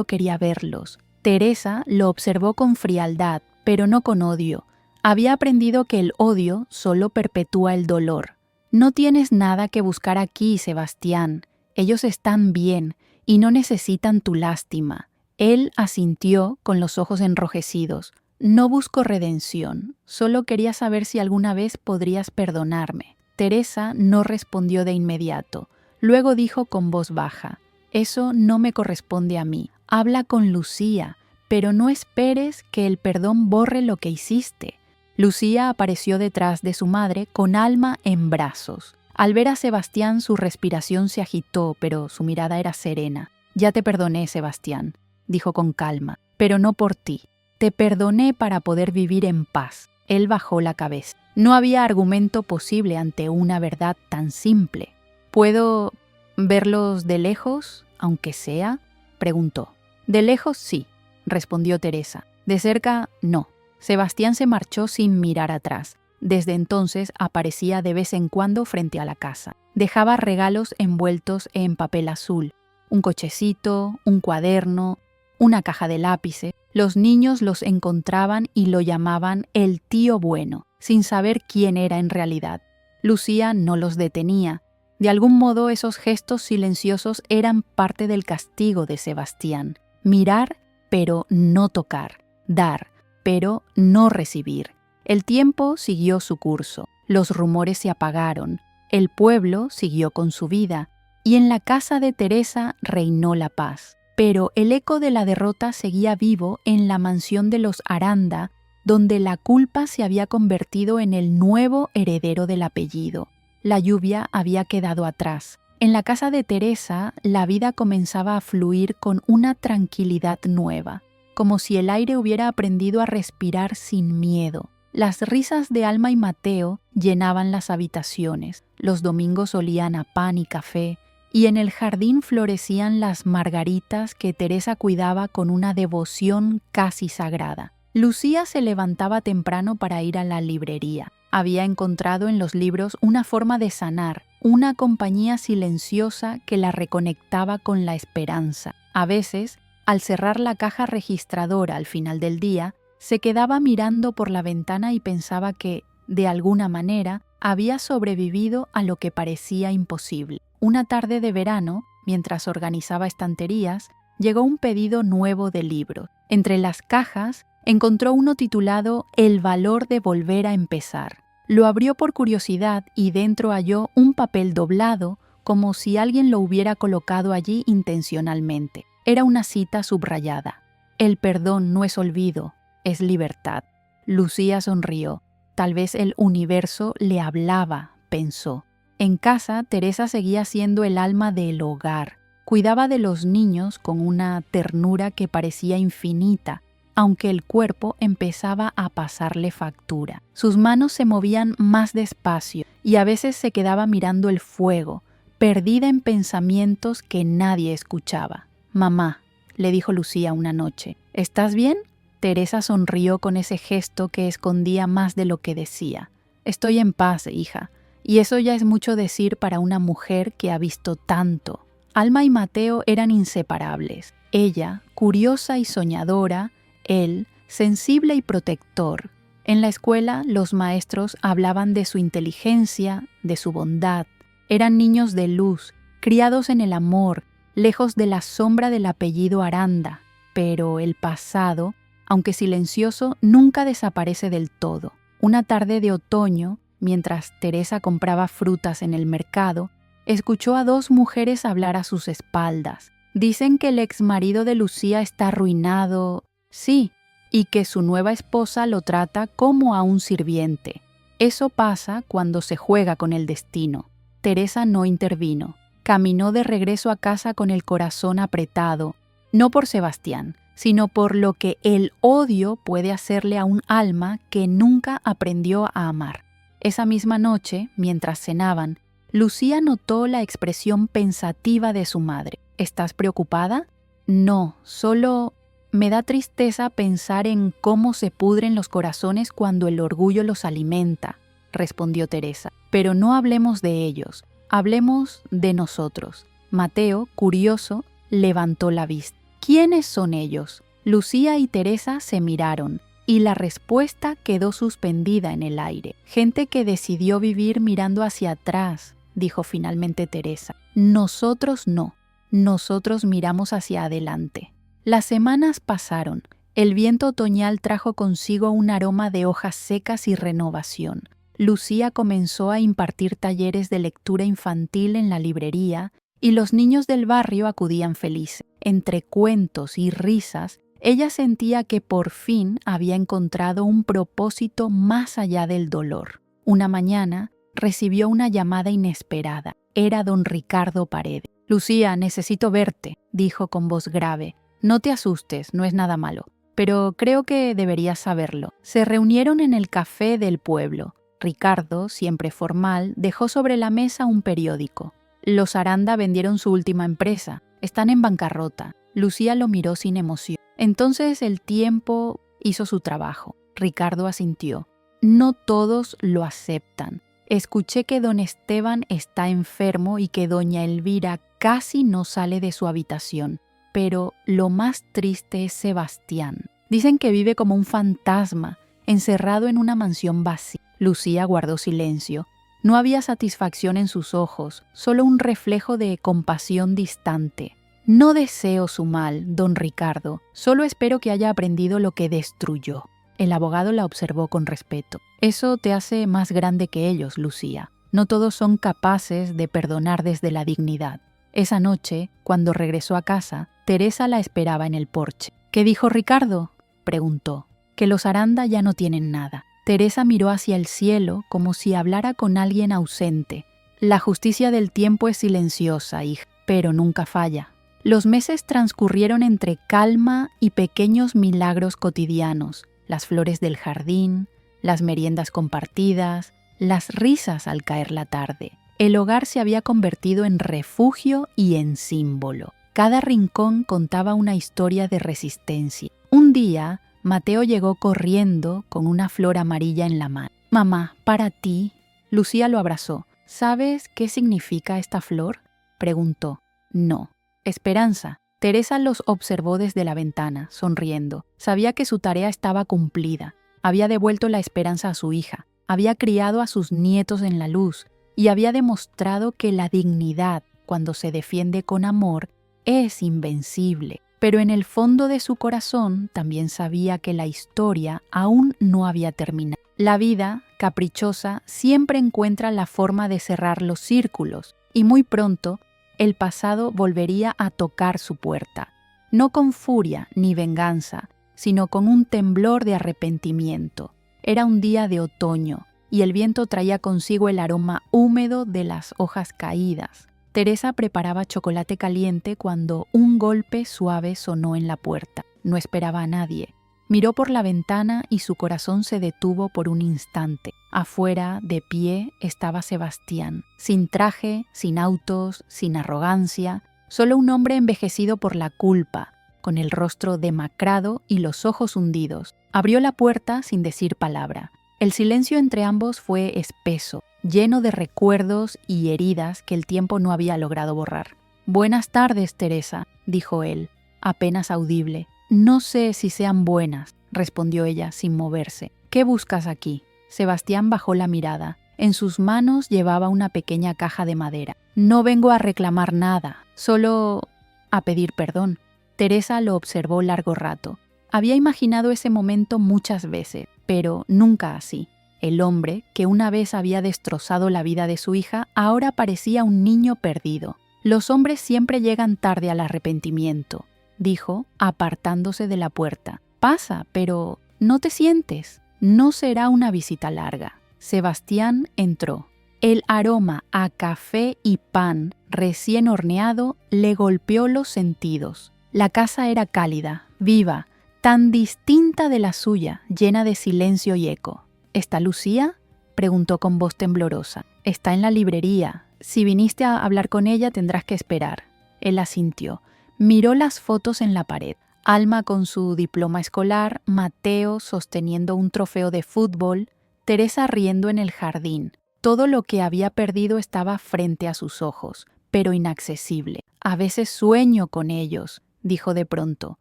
quería verlos». Teresa lo observó con frialdad, pero no con odio. Había aprendido que el odio solo perpetúa el dolor. «No tienes nada que buscar aquí, Sebastián. Ellos están bien y no necesitan tu lástima». Él asintió con los ojos enrojecidos. «No busco redención, solo quería saber si alguna vez podrías perdonarme». Teresa no respondió de inmediato. Luego dijo con voz baja: «Eso no me corresponde a mí. Habla con Lucía, pero no esperes que el perdón borre lo que hiciste». Lucía apareció detrás de su madre con Alma en brazos. Al ver a Sebastián, su respiración se agitó, pero su mirada era serena. «Ya te perdoné, Sebastián», dijo con calma, «pero no por ti. Te perdoné para poder vivir en paz». Él bajó la cabeza. No había argumento posible ante una verdad tan simple. «¿Puedo verlos de lejos, aunque sea?», preguntó. «De lejos sí», respondió Teresa. «De cerca no». Sebastián se marchó sin mirar atrás. Desde entonces aparecía de vez en cuando frente a la casa. Dejaba regalos envueltos en papel azul, un cochecito, un cuaderno, una caja de lápices. Los niños los encontraban y lo llamaban el tío bueno, sin saber quién era en realidad. Lucía no los detenía. De algún modo esos gestos silenciosos eran parte del castigo de Sebastián. Mirar, pero no tocar. Dar, pero no recibir. El tiempo siguió su curso. Los rumores se apagaron. El pueblo siguió con su vida. Y en la casa de Teresa reinó la paz. Pero el eco de la derrota seguía vivo en la mansión de los Aranda donde la culpa se había convertido en el nuevo heredero del apellido. La lluvia había quedado atrás. En la casa de Teresa, la vida comenzaba a fluir con una tranquilidad nueva, como si el aire hubiera aprendido a respirar sin miedo. Las risas de Alma y Mateo llenaban las habitaciones, los domingos olían a pan y café, y en el jardín florecían las margaritas que Teresa cuidaba con una devoción casi sagrada. Lucía se levantaba temprano para ir a la librería. Había encontrado en los libros una forma de sanar, una compañía silenciosa que la reconectaba con la esperanza. A veces, al cerrar la caja registradora al final del día, se quedaba mirando por la ventana y pensaba que, de alguna manera, había sobrevivido a lo que parecía imposible. Una tarde de verano, mientras organizaba estanterías, llegó un pedido nuevo de libros. Entre las cajas, encontró uno titulado El valor de volver a empezar. Lo abrió por curiosidad y dentro halló un papel doblado, como si alguien lo hubiera colocado allí intencionalmente. Era una cita subrayada. El perdón no es olvido, es libertad. Lucía sonrió. Tal vez el universo le hablaba, pensó. En casa, Teresa seguía siendo el alma del hogar. Cuidaba de los niños con una ternura que parecía infinita, aunque el cuerpo empezaba a pasarle factura. Sus manos se movían más despacio y a veces se quedaba mirando el fuego, perdida en pensamientos que nadie escuchaba. «Mamá», le dijo Lucía una noche, «¿estás bien?». Teresa sonrió con ese gesto que escondía más de lo que decía. «Estoy en paz, hija». Y eso ya es mucho decir para una mujer que ha visto tanto. Alma y Mateo eran inseparables. Ella, curiosa y soñadora, él, sensible y protector. En la escuela, los maestros hablaban de su inteligencia, de su bondad. Eran niños de luz, criados en el amor, lejos de la sombra del apellido Aranda. Pero el pasado, aunque silencioso, nunca desaparece del todo. Una tarde de otoño, mientras Teresa compraba frutas en el mercado, escuchó a dos mujeres hablar a sus espaldas. Dicen que el exmarido de Lucía está arruinado, sí, y que su nueva esposa lo trata como a un sirviente. Eso pasa cuando se juega con el destino. Teresa no intervino. Caminó de regreso a casa con el corazón apretado, no por Sebastián, sino por lo que el odio puede hacerle a un alma que nunca aprendió a amar. Esa misma noche, mientras cenaban, Lucía notó la expresión pensativa de su madre. ¿Estás preocupada? No, solo me da tristeza pensar en cómo se pudren los corazones cuando el orgullo los alimenta, respondió Teresa. Pero no hablemos de ellos, hablemos de nosotros. Mateo, curioso, levantó la vista. ¿Quiénes son ellos? Lucía y Teresa se miraron. Y la respuesta quedó suspendida en el aire. Gente que decidió vivir mirando hacia atrás, dijo finalmente Teresa. Nosotros no, nosotros miramos hacia adelante. Las semanas pasaron. El viento otoñal trajo consigo un aroma de hojas secas y renovación. Lucía comenzó a impartir talleres de lectura infantil en la librería y los niños del barrio acudían felices. Entre cuentos y risas, ella sentía que por fin había encontrado un propósito más allá del dolor. Una mañana recibió una llamada inesperada. Era don Ricardo Paredes. «Lucía, necesito verte», dijo con voz grave. «No te asustes, no es nada malo, pero creo que deberías saberlo». Se reunieron en el café del pueblo. Ricardo, siempre formal, dejó sobre la mesa un periódico. Los Aranda vendieron su última empresa. Están en bancarrota. Lucía lo miró sin emoción. Entonces el tiempo hizo su trabajo. Ricardo asintió. No todos lo aceptan. Escuché que don Esteban está enfermo y que doña Elvira casi no sale de su habitación. Pero lo más triste es Sebastián. Dicen que vive como un fantasma, encerrado en una mansión vacía. Lucía guardó silencio. No había satisfacción en sus ojos, solo un reflejo de compasión distante. «No deseo su mal, don Ricardo, solo espero que haya aprendido lo que destruyó». El abogado la observó con respeto. «Eso te hace más grande que ellos, Lucía. No todos son capaces de perdonar desde la dignidad». Esa noche, cuando regresó a casa, Teresa la esperaba en el porche. «¿Qué dijo Ricardo?», preguntó. que los Aranda ya no tienen nada. Teresa miró hacia el cielo como si hablara con alguien ausente. La justicia del tiempo es silenciosa, hija, pero nunca falla. Los meses transcurrieron entre calma y pequeños milagros cotidianos, las flores del jardín, las meriendas compartidas, las risas al caer la tarde. El hogar se había convertido en refugio y en símbolo. Cada rincón contaba una historia de resistencia. Un día, Mateo llegó corriendo con una flor amarilla en la mano. «Mamá, para ti». Lucía lo abrazó. «¿Sabes qué significa esta flor?», preguntó. «No». «Esperanza». Teresa los observó desde la ventana, sonriendo. Sabía que su tarea estaba cumplida. Había devuelto la esperanza a su hija, había criado a sus nietos en la luz y había demostrado que la dignidad, cuando se defiende con amor, es invencible. Pero en el fondo de su corazón también sabía que la historia aún no había terminado. La vida, caprichosa, siempre encuentra la forma de cerrar los círculos, y muy pronto el pasado volvería a tocar su puerta, no con furia ni venganza, sino con un temblor de arrepentimiento. Era un día de otoño, y el viento traía consigo el aroma húmedo de las hojas caídas. Teresa preparaba chocolate caliente cuando un golpe suave sonó en la puerta. No esperaba a nadie. Miró por la ventana y su corazón se detuvo por un instante. Afuera, de pie, estaba Sebastián, sin traje, sin autos, sin arrogancia, solo un hombre envejecido por la culpa, con el rostro demacrado y los ojos hundidos. Abrió la puerta sin decir palabra. El silencio entre ambos fue espeso, lleno de recuerdos y heridas que el tiempo no había logrado borrar. «Buenas tardes, Teresa», dijo él, apenas audible. «No sé si sean buenas», respondió ella sin moverse. «¿Qué buscas aquí?». Sebastián bajó la mirada. En sus manos llevaba una pequeña caja de madera. «No vengo a reclamar nada, solo a pedir perdón». Teresa lo observó largo rato. Había imaginado ese momento muchas veces, pero nunca así. El hombre, que una vez había destrozado la vida de su hija, ahora parecía un niño perdido. «Los hombres siempre llegan tarde al arrepentimiento», dijo, apartándose de la puerta. «Pasa, pero no te sientes. No será una visita larga». Sebastián entró. El aroma a café y pan recién horneado le golpeó los sentidos. La casa era cálida, viva, tan distinta de la suya, llena de silencio y eco. «¿Está Lucía?», preguntó con voz temblorosa. «Está en la librería. Si viniste a hablar con ella, tendrás que esperar». Él asintió. Miró las fotos en la pared. Alma con su diploma escolar, Mateo sosteniendo un trofeo de fútbol, Teresa riendo en el jardín. Todo lo que había perdido estaba frente a sus ojos, pero inaccesible. «A veces sueño con ellos», dijo de pronto.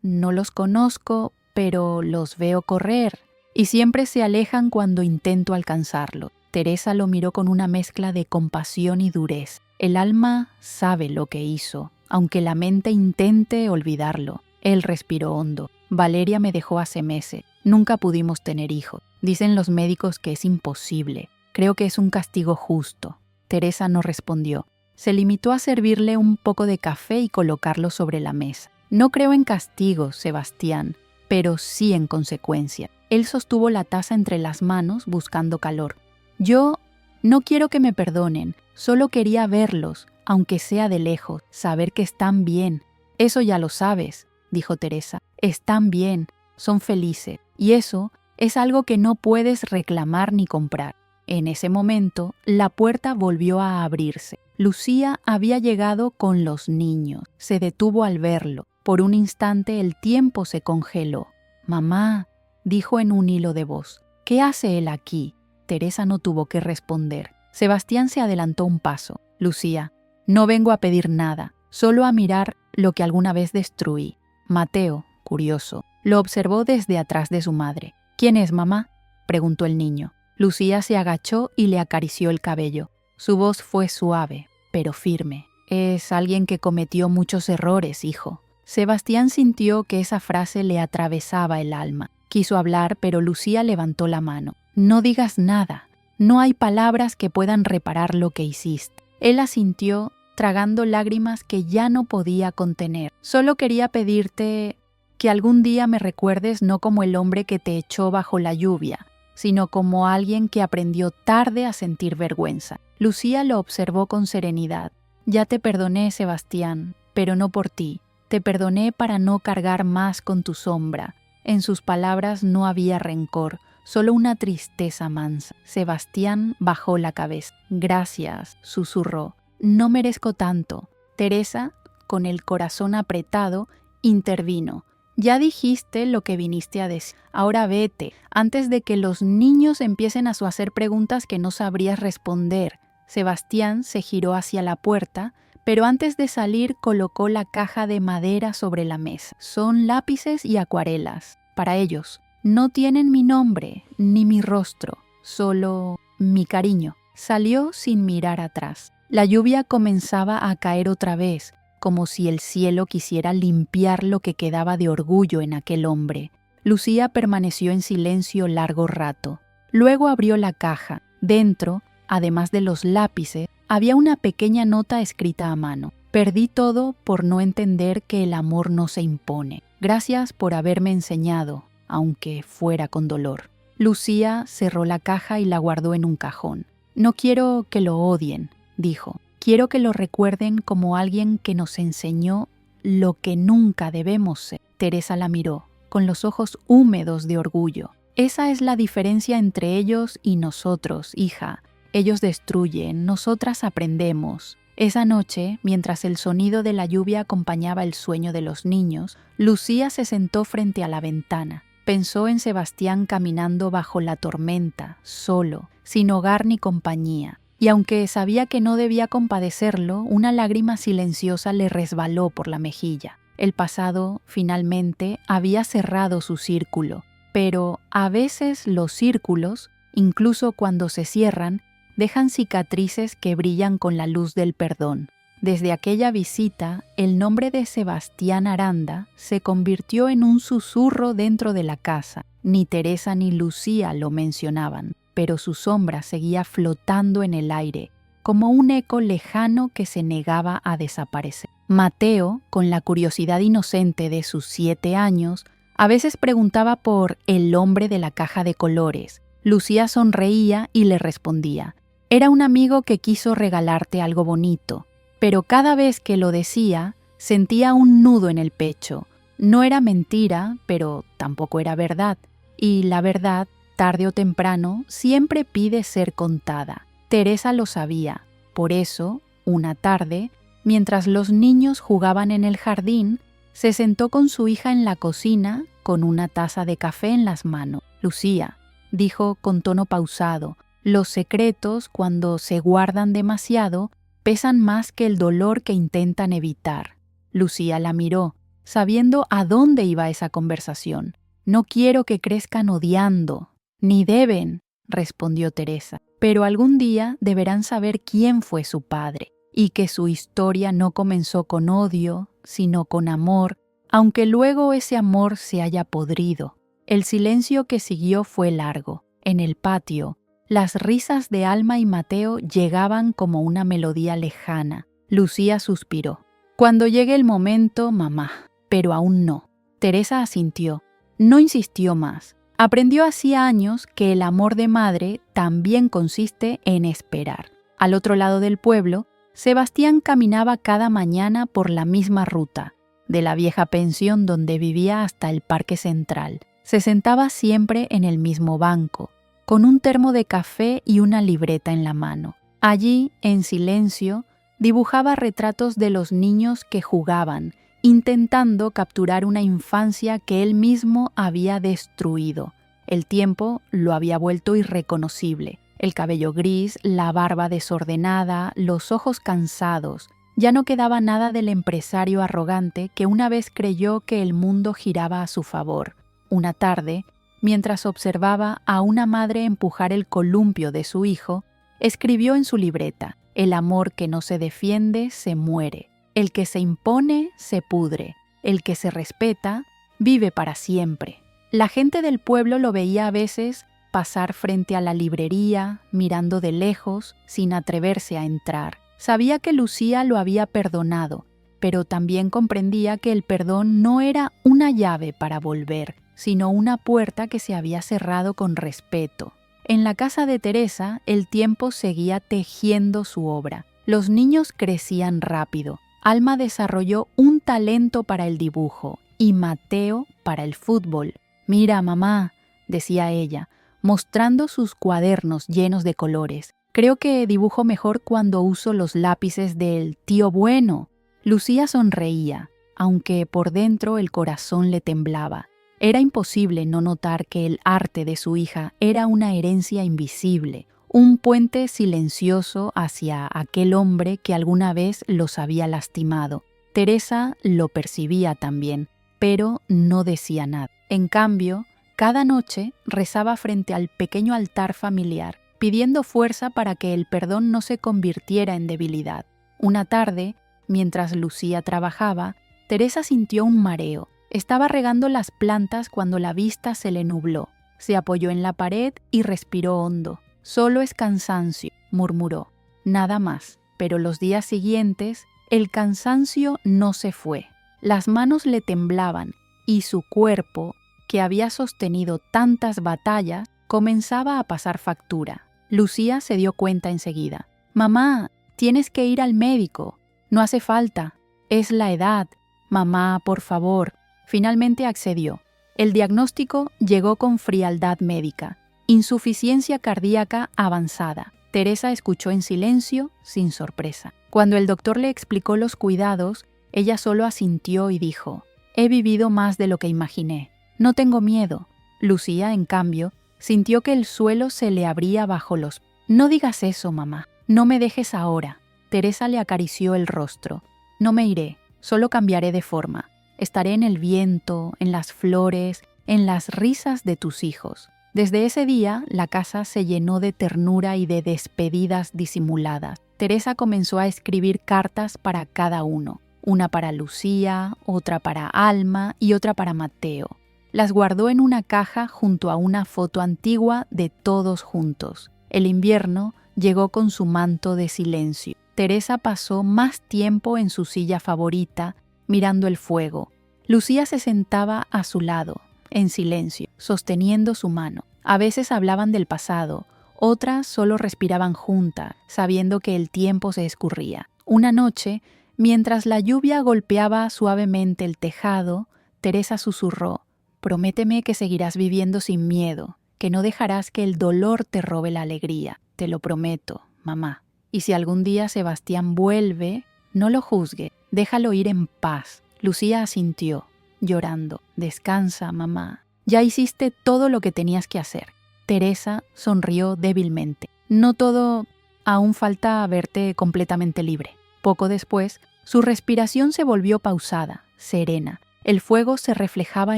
«No los conozco, pero los veo correr, y siempre se alejan cuando intento alcanzarlo». Teresa lo miró con una mezcla de compasión y dureza. El alma sabe lo que hizo, aunque la mente intente olvidarlo. Él respiró hondo. «Valeria me dejó hace meses. Nunca pudimos tener hijos. Dicen los médicos que es imposible. Creo que es un castigo justo». Teresa no respondió. Se limitó a servirle un poco de café y colocarlo sobre la mesa. «No creo en castigos, Sebastián, pero sí en consecuencia». Él sostuvo la taza entre las manos buscando calor. «Yo no quiero que me perdonen, solo quería verlos, aunque sea de lejos, saber que están bien». «Eso ya lo sabes», dijo Teresa. «Están bien, son felices, y eso es algo que no puedes reclamar ni comprar». En ese momento, la puerta volvió a abrirse. Lucía había llegado con los niños. Se detuvo al verlo. Por un instante el tiempo se congeló. «Mamá», dijo en un hilo de voz. «¿Qué hace él aquí?». Teresa no tuvo que responder. Sebastián se adelantó un paso. «Lucía, no vengo a pedir nada, solo a mirar lo que alguna vez destruí». Mateo, curioso, lo observó desde atrás de su madre. «¿Quién es, mamá?», preguntó el niño. Lucía se agachó y le acarició el cabello. Su voz fue suave, pero firme. «Es alguien que cometió muchos errores, hijo». Sebastián sintió que esa frase le atravesaba el alma. Quiso hablar, pero Lucía levantó la mano. «No digas nada. No hay palabras que puedan reparar lo que hiciste». Él asintió, tragando lágrimas que ya no podía contener. «Solo quería pedirte Que algún día me recuerdes no como el hombre que te echó bajo la lluvia, sino como alguien que aprendió tarde a sentir vergüenza. Lucía lo observó con serenidad. Ya te perdoné, Sebastián, pero no por ti. Te perdoné para no cargar más con tu sombra. En sus palabras no había rencor, solo una tristeza mansa. Sebastián bajó la cabeza. Gracias, susurró. No merezco tanto. Teresa, con el corazón apretado, intervino. Ya dijiste lo que viniste a decir. Ahora vete, antes de que los niños empiecen a hacer preguntas que no sabrías responder. Sebastián se giró hacia la puerta, pero antes de salir colocó la caja de madera sobre la mesa. Son lápices y acuarelas. Para ellos. No tienen mi nombre, ni mi rostro, solo mi cariño. Salió sin mirar atrás. La lluvia comenzaba a caer otra vez, como si el cielo quisiera limpiar lo que quedaba de orgullo en aquel hombre. Lucía permaneció en silencio largo rato. Luego abrió la caja. Dentro, además de los lápices, había una pequeña nota escrita a mano. Perdí todo por no entender que el amor no se impone. Gracias por haberme enseñado, aunque fuera con dolor. Lucía cerró la caja y la guardó en un cajón. No quiero que lo odien, dijo. Quiero que lo recuerden como alguien que nos enseñó lo que nunca debemos ser. Teresa la miró, con los ojos húmedos de orgullo. Esa es la diferencia entre ellos y nosotros, hija. Ellos destruyen, nosotras aprendemos. Esa noche, mientras el sonido de la lluvia acompañaba el sueño de los niños, Lucía se sentó frente a la ventana. Pensó en Sebastián caminando bajo la tormenta, solo, sin hogar ni compañía. Y aunque sabía que no debía compadecerlo, una lágrima silenciosa le resbaló por la mejilla. El pasado, finalmente, había cerrado su círculo. Pero a veces los círculos, incluso cuando se cierran, dejan cicatrices que brillan con la luz del perdón. Desde aquella visita, el nombre de Sebastián Aranda se convirtió en un susurro dentro de la casa. Ni Teresa ni Lucía lo mencionaban, pero su sombra seguía flotando en el aire, como un eco lejano que se negaba a desaparecer. Mateo, con la curiosidad inocente de sus 7 años, a veces preguntaba por el hombre de la caja de colores. Lucía sonreía y le respondía. Era un amigo que quiso regalarte algo bonito, pero cada vez que lo decía, sentía un nudo en el pecho. No era mentira, pero tampoco era verdad. Y la verdad, tarde o temprano, siempre pide ser contada. Teresa lo sabía. Por eso, una tarde, mientras los niños jugaban en el jardín, se sentó con su hija en la cocina con una taza de café en las manos. Lucía, dijo con tono pausado, los secretos, cuando se guardan demasiado, pesan más que el dolor que intentan evitar. Lucía la miró, sabiendo a dónde iba esa conversación. No quiero que crezcan odiando. Ni deben, respondió Teresa. Pero algún día deberán saber quién fue su padre, y que su historia no comenzó con odio, sino con amor, aunque luego ese amor se haya podrido. El silencio que siguió fue largo. En el patio, las risas de Alma y Mateo llegaban como una melodía lejana. Lucía suspiró. Cuando llegue el momento, mamá. Pero aún no. Teresa asintió. No insistió más. Aprendió hacía años que el amor de madre también consiste en esperar. Al otro lado del pueblo, Sebastián caminaba cada mañana por la misma ruta, de la vieja pensión donde vivía hasta el parque central. Se sentaba siempre en el mismo banco, con un termo de café y una libreta en la mano. Allí, en silencio, dibujaba retratos de los niños que jugaban, intentando capturar una infancia que él mismo había destruido. El tiempo lo había vuelto irreconocible. El cabello gris, la barba desordenada, los ojos cansados. Ya no quedaba nada del empresario arrogante que una vez creyó que el mundo giraba a su favor. Una tarde, mientras observaba a una madre empujar el columpio de su hijo, escribió en su libreta: «El amor que no se defiende se muere. El que se impone se pudre. El que se respeta vive para siempre». La gente del pueblo lo veía a veces pasar frente a la librería, mirando de lejos, sin atreverse a entrar. Sabía que Lucía lo había perdonado, pero también comprendía que el perdón no era una llave para volver, sino una puerta que se había cerrado con respeto. En la casa de Teresa, el tiempo seguía tejiendo su obra. Los niños crecían rápido. Alma desarrolló un talento para el dibujo y Mateo para el fútbol. «Mira, mamá», decía ella, mostrando sus cuadernos llenos de colores. «Creo que dibujo mejor cuando uso los lápices del tío bueno». Lucía sonreía, aunque por dentro el corazón le temblaba. Era imposible no notar que el arte de su hija era una herencia invisible, un puente silencioso hacia aquel hombre que alguna vez los había lastimado. Teresa lo percibía también, pero no decía nada. En cambio, cada noche rezaba frente al pequeño altar familiar, pidiendo fuerza para que el perdón no se convirtiera en debilidad. Una tarde, mientras Lucía trabajaba, Teresa sintió un mareo. Estaba regando las plantas cuando la vista se le nubló. Se apoyó en la pared y respiró hondo. «Solo es cansancio», murmuró. Nada más. Pero los días siguientes, el cansancio no se fue. Las manos le temblaban y su cuerpo, que había sostenido tantas batallas, comenzaba a pasar factura. Lucía se dio cuenta enseguida. «Mamá, tienes que ir al médico». «No hace falta. Es la edad». «Mamá, por favor». Finalmente accedió. El diagnóstico llegó con frialdad médica. Insuficiencia cardíaca avanzada. Teresa escuchó en silencio, sin sorpresa. Cuando el doctor le explicó los cuidados, ella solo asintió y dijo: «He vivido más de lo que imaginé. No tengo miedo». Lucía, en cambio, sintió que el suelo se le abría bajo los pies. «No digas eso, mamá. No me dejes ahora». Teresa le acarició el rostro. «No me iré, solo cambiaré de forma. Estaré en el viento, en las flores, en las risas de tus hijos». Desde ese día, la casa se llenó de ternura y de despedidas disimuladas. Teresa comenzó a escribir cartas para cada uno. Una para Lucía, otra para Alma y otra para Mateo. Las guardó en una caja junto a una foto antigua de todos juntos. El invierno llegó con su manto de silencio. Teresa pasó más tiempo en su silla favorita, mirando el fuego. Lucía se sentaba a su lado, en silencio, sosteniendo su mano. A veces hablaban del pasado, otras solo respiraban juntas, sabiendo que el tiempo se escurría. Una noche, mientras la lluvia golpeaba suavemente el tejado, Teresa susurró: «Prométeme que seguirás viviendo sin miedo, que no dejarás que el dolor te robe la alegría. Te lo prometo, mamá. Y si algún día Sebastián vuelve, no lo juzgue, déjalo ir en paz». Lucía asintió, llorando. «Descansa, mamá. Ya hiciste todo lo que tenías que hacer». Teresa sonrió débilmente. «No todo. Aún falta verte completamente libre». Poco después, su respiración se volvió pausada, serena. El fuego se reflejaba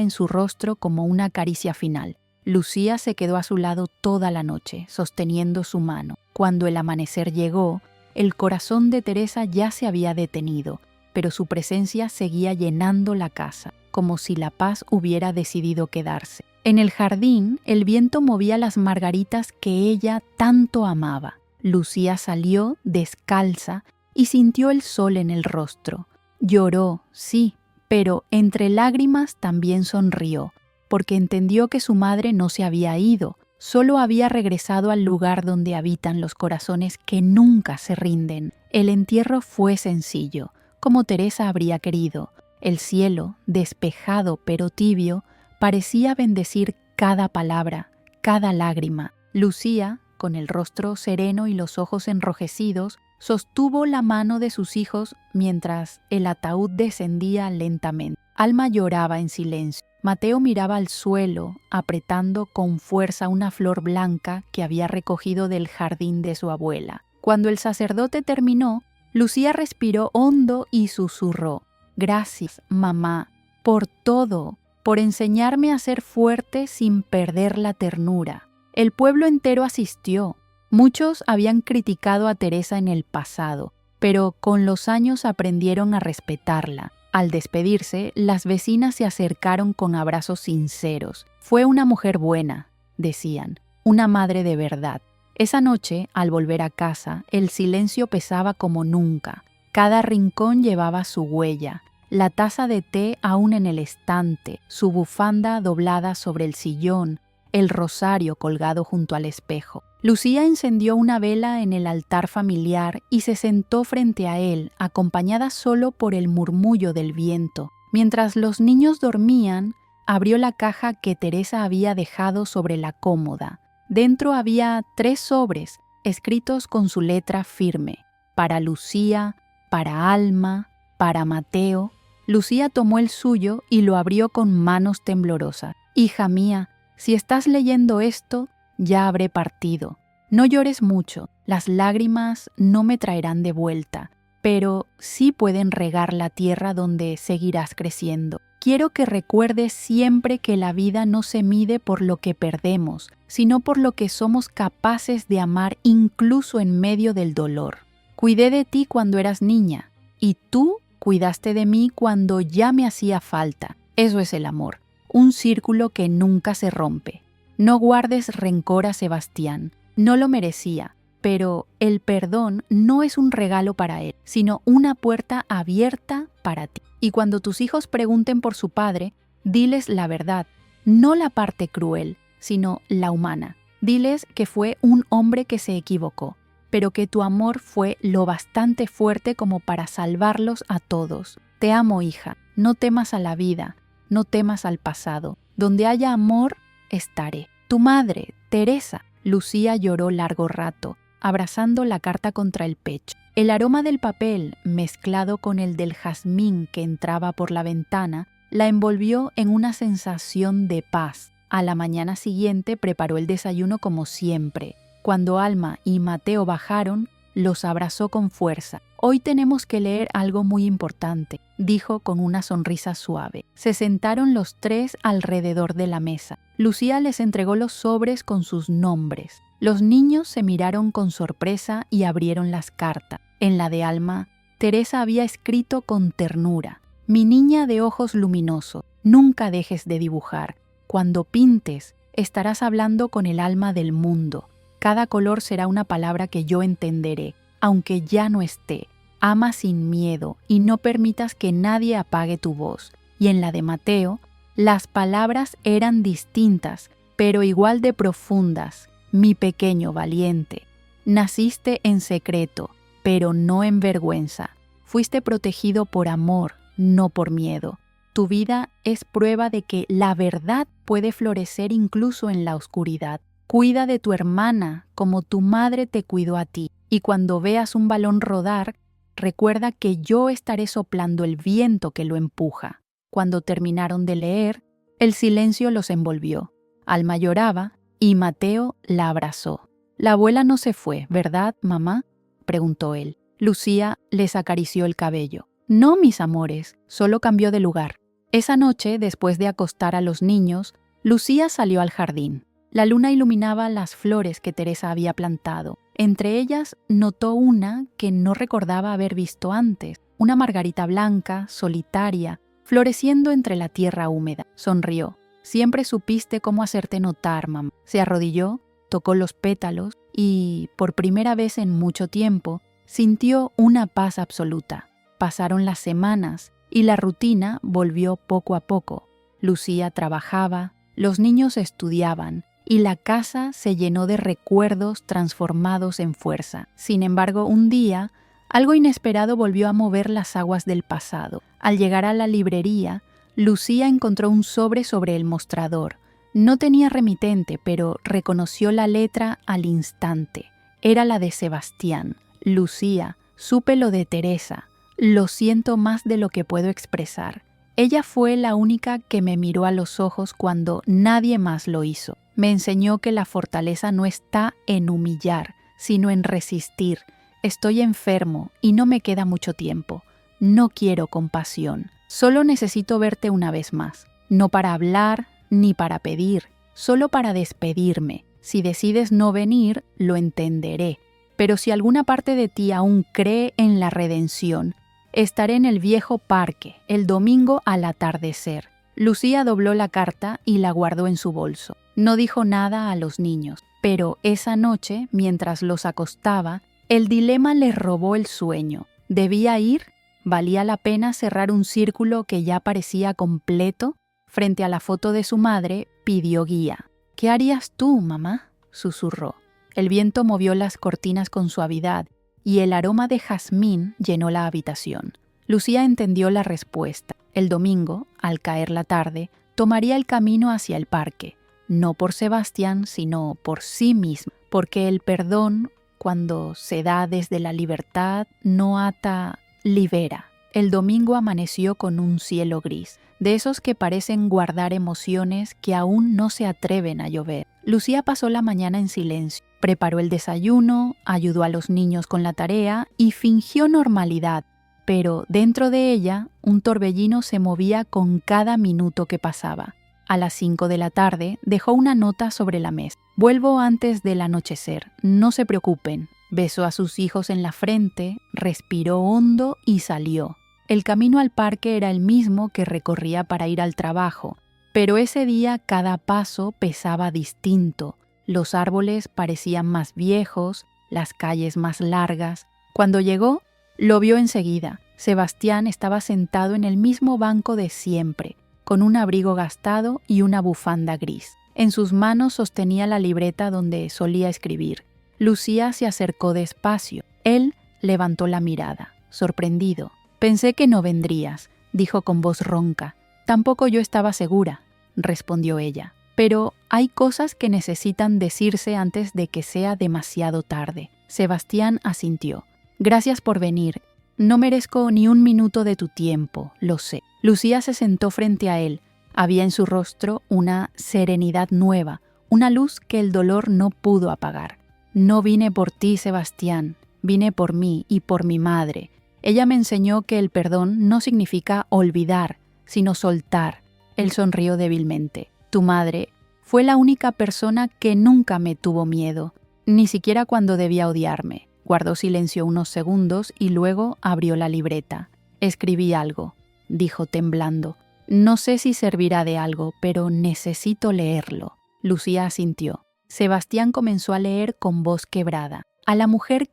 en su rostro como una caricia final. Lucía se quedó a su lado toda la noche, sosteniendo su mano. Cuando el amanecer llegó, el corazón de Teresa ya se había detenido, pero su presencia seguía llenando la casa, como si la paz hubiera decidido quedarse. En el jardín, el viento movía las margaritas que ella tanto amaba. Lucía salió descalza y sintió el sol en el rostro. Lloró, sí, pero entre lágrimas también sonrió, porque entendió que su madre no se había ido, solo había regresado al lugar donde habitan los corazones que nunca se rinden. El entierro fue sencillo, como Teresa habría querido. El cielo, despejado pero tibio, parecía bendecir cada palabra, cada lágrima. Lucía, con el rostro sereno y los ojos enrojecidos, sostuvo la mano de sus hijos mientras el ataúd descendía lentamente. Alma lloraba en silencio. Mateo miraba al suelo, apretando con fuerza una flor blanca que había recogido del jardín de su abuela. Cuando el sacerdote terminó, Lucía respiró hondo y susurró: «Gracias, mamá, por todo, por enseñarme a ser fuerte sin perder la ternura». El pueblo entero asistió. Muchos habían criticado a Teresa en el pasado, pero con los años aprendieron a respetarla. Al despedirse, las vecinas se acercaron con abrazos sinceros. «Fue una mujer buena», decían, «una madre de verdad». Esa noche, al volver a casa, el silencio pesaba como nunca. Cada rincón llevaba su huella, la taza de té aún en el estante, su bufanda doblada sobre el sillón, el rosario colgado junto al espejo. Lucía encendió una vela en el altar familiar y se sentó frente a él, acompañada solo por el murmullo del viento. Mientras los niños dormían, abrió la caja que Teresa había dejado sobre la cómoda. Dentro había 3 sobres, escritos con su letra firme: para Lucía, para Alma, para Mateo. Lucía tomó el suyo y lo abrió con manos temblorosas. «Hija mía, si estás leyendo esto, ya habré partido. No llores mucho, las lágrimas no me traerán de vuelta, pero sí pueden regar la tierra donde seguirás creciendo. Quiero que recuerdes siempre que la vida no se mide por lo que perdemos, sino por lo que somos capaces de amar incluso en medio del dolor. Cuidé de ti cuando eras niña, y tú cuidaste de mí cuando ya me hacía falta. Eso es el amor, un círculo que nunca se rompe. No guardes rencor a Sebastián, no lo merecía, pero el perdón no es un regalo para él, sino una puerta abierta para ti. Y cuando tus hijos pregunten por su padre, diles la verdad, no la parte cruel, sino la humana. Diles que fue un hombre que se equivocó, pero que tu amor fue lo bastante fuerte como para salvarlos a todos. Te amo, hija, no temas a la vida, no temas al pasado. Donde haya amor, estaré. Tu madre, Teresa». Lucía lloró largo rato, abrazando la carta contra el pecho. El aroma del papel, mezclado con el del jazmín que entraba por la ventana, la envolvió en una sensación de paz. A la mañana siguiente preparó el desayuno como siempre. Cuando Alma y Mateo bajaron, los abrazó con fuerza. «Hoy tenemos que leer algo muy importante», dijo con una sonrisa suave. Se sentaron los 3 alrededor de la mesa. Lucía les entregó los sobres con sus nombres. Los niños se miraron con sorpresa y abrieron las cartas. En la de Alma, Teresa había escrito con ternura: «Mi niña de ojos luminosos, nunca dejes de dibujar. Cuando pintes, estarás hablando con el alma del mundo. Cada color será una palabra que yo entenderé, aunque ya no esté. Ama sin miedo y no permitas que nadie apague tu voz». Y en la de Mateo, las palabras eran distintas, pero igual de profundas. «Mi pequeño valiente, naciste en secreto, pero no en vergüenza. Fuiste protegido por amor, no por miedo. Tu vida es prueba de que la verdad puede florecer incluso en la oscuridad. Cuida de tu hermana como tu madre te cuidó a ti, y cuando veas un balón rodar, recuerda que yo estaré soplando el viento que lo empuja». Cuando terminaron de leer, el silencio los envolvió. Alma lloraba y Mateo la abrazó. «La abuela no se fue, ¿verdad, mamá?», preguntó él. Lucía les acarició el cabello. «No, mis amores, solo cambió de lugar». Esa noche, después de acostar a los niños, Lucía salió al jardín. La luna iluminaba las flores que Teresa había plantado. Entre ellas notó una que no recordaba haber visto antes, una margarita blanca, solitaria, floreciendo entre la tierra húmeda. Sonrió. «Siempre supiste cómo hacerte notar, mamá». Se arrodilló, tocó los pétalos y, por primera vez en mucho tiempo, sintió una paz absoluta. Pasaron las semanas y la rutina volvió poco a poco. Lucía trabajaba, los niños estudiaban, y la casa se llenó de recuerdos transformados en fuerza. Sin embargo, un día, algo inesperado volvió a mover las aguas del pasado. Al llegar a la librería, Lucía encontró un sobre el mostrador. No tenía remitente, pero reconoció la letra al instante. Era la de Sebastián. «Lucía, supe lo de Teresa. Lo siento más de lo que puedo expresar. Ella fue la única que me miró a los ojos cuando nadie más lo hizo. Me enseñó que la fortaleza no está en humillar, sino en resistir. Estoy enfermo y no me queda mucho tiempo. No quiero compasión. Solo necesito verte una vez más. No para hablar ni para pedir, solo para despedirme. Si decides no venir, lo entenderé. Pero si alguna parte de ti aún cree en la redención, estaré en el viejo parque el domingo al atardecer». Lucía dobló la carta y la guardó en su bolso. No dijo nada a los niños, pero esa noche, mientras los acostaba, el dilema les robó el sueño. ¿Debía ir? ¿Valía la pena cerrar un círculo que ya parecía completo? Frente a la foto de su madre, pidió guía. «¿Qué harías tú, mamá?», susurró. El viento movió las cortinas con suavidad y el aroma de jazmín llenó la habitación. Lucía entendió la respuesta. El domingo, al caer la tarde, tomaría el camino hacia el parque, no por Sebastián, sino por sí misma, porque el perdón, cuando se da desde la libertad, no ata, libera. El domingo amaneció con un cielo gris, de esos que parecen guardar emociones que aún no se atreven a llover. Lucía pasó la mañana en silencio, preparó el desayuno, ayudó a los niños con la tarea y fingió normalidad, pero dentro de ella un torbellino se movía con cada minuto que pasaba. A las 5 de la tarde dejó una nota sobre la mesa. «Vuelvo antes del anochecer, no se preocupen». Besó a sus hijos en la frente, respiró hondo y salió. El camino al parque era el mismo que recorría para ir al trabajo, pero ese día cada paso pesaba distinto. Los árboles parecían más viejos, las calles más largas. Cuando llegó, lo vio enseguida. Sebastián estaba sentado en el mismo banco de siempre, con un abrigo gastado y una bufanda gris. En sus manos sostenía la libreta donde solía escribir. Lucía se acercó despacio. Él levantó la mirada, sorprendido. «Pensé que no vendrías», dijo con voz ronca. «Tampoco yo estaba segura», respondió ella. «Pero hay cosas que necesitan decirse antes de que sea demasiado tarde». Sebastián asintió. «Gracias por venir. No merezco ni un minuto de tu tiempo, lo sé». Lucía se sentó frente a él. Había en su rostro una serenidad nueva, una luz que el dolor no pudo apagar. «No vine por ti, Sebastián, vine por mí y por mi madre. Ella me enseñó que el perdón no significa olvidar, sino soltar». Él sonrió débilmente. «Tu madre fue la única persona que nunca me tuvo miedo, ni siquiera cuando debía odiarme». Guardó silencio unos segundos y luego abrió la libreta. «Escribí algo», dijo temblando. «No sé si servirá de algo, pero necesito leerlo». Lucía asintió. Sebastián comenzó a leer con voz quebrada. «A la mujer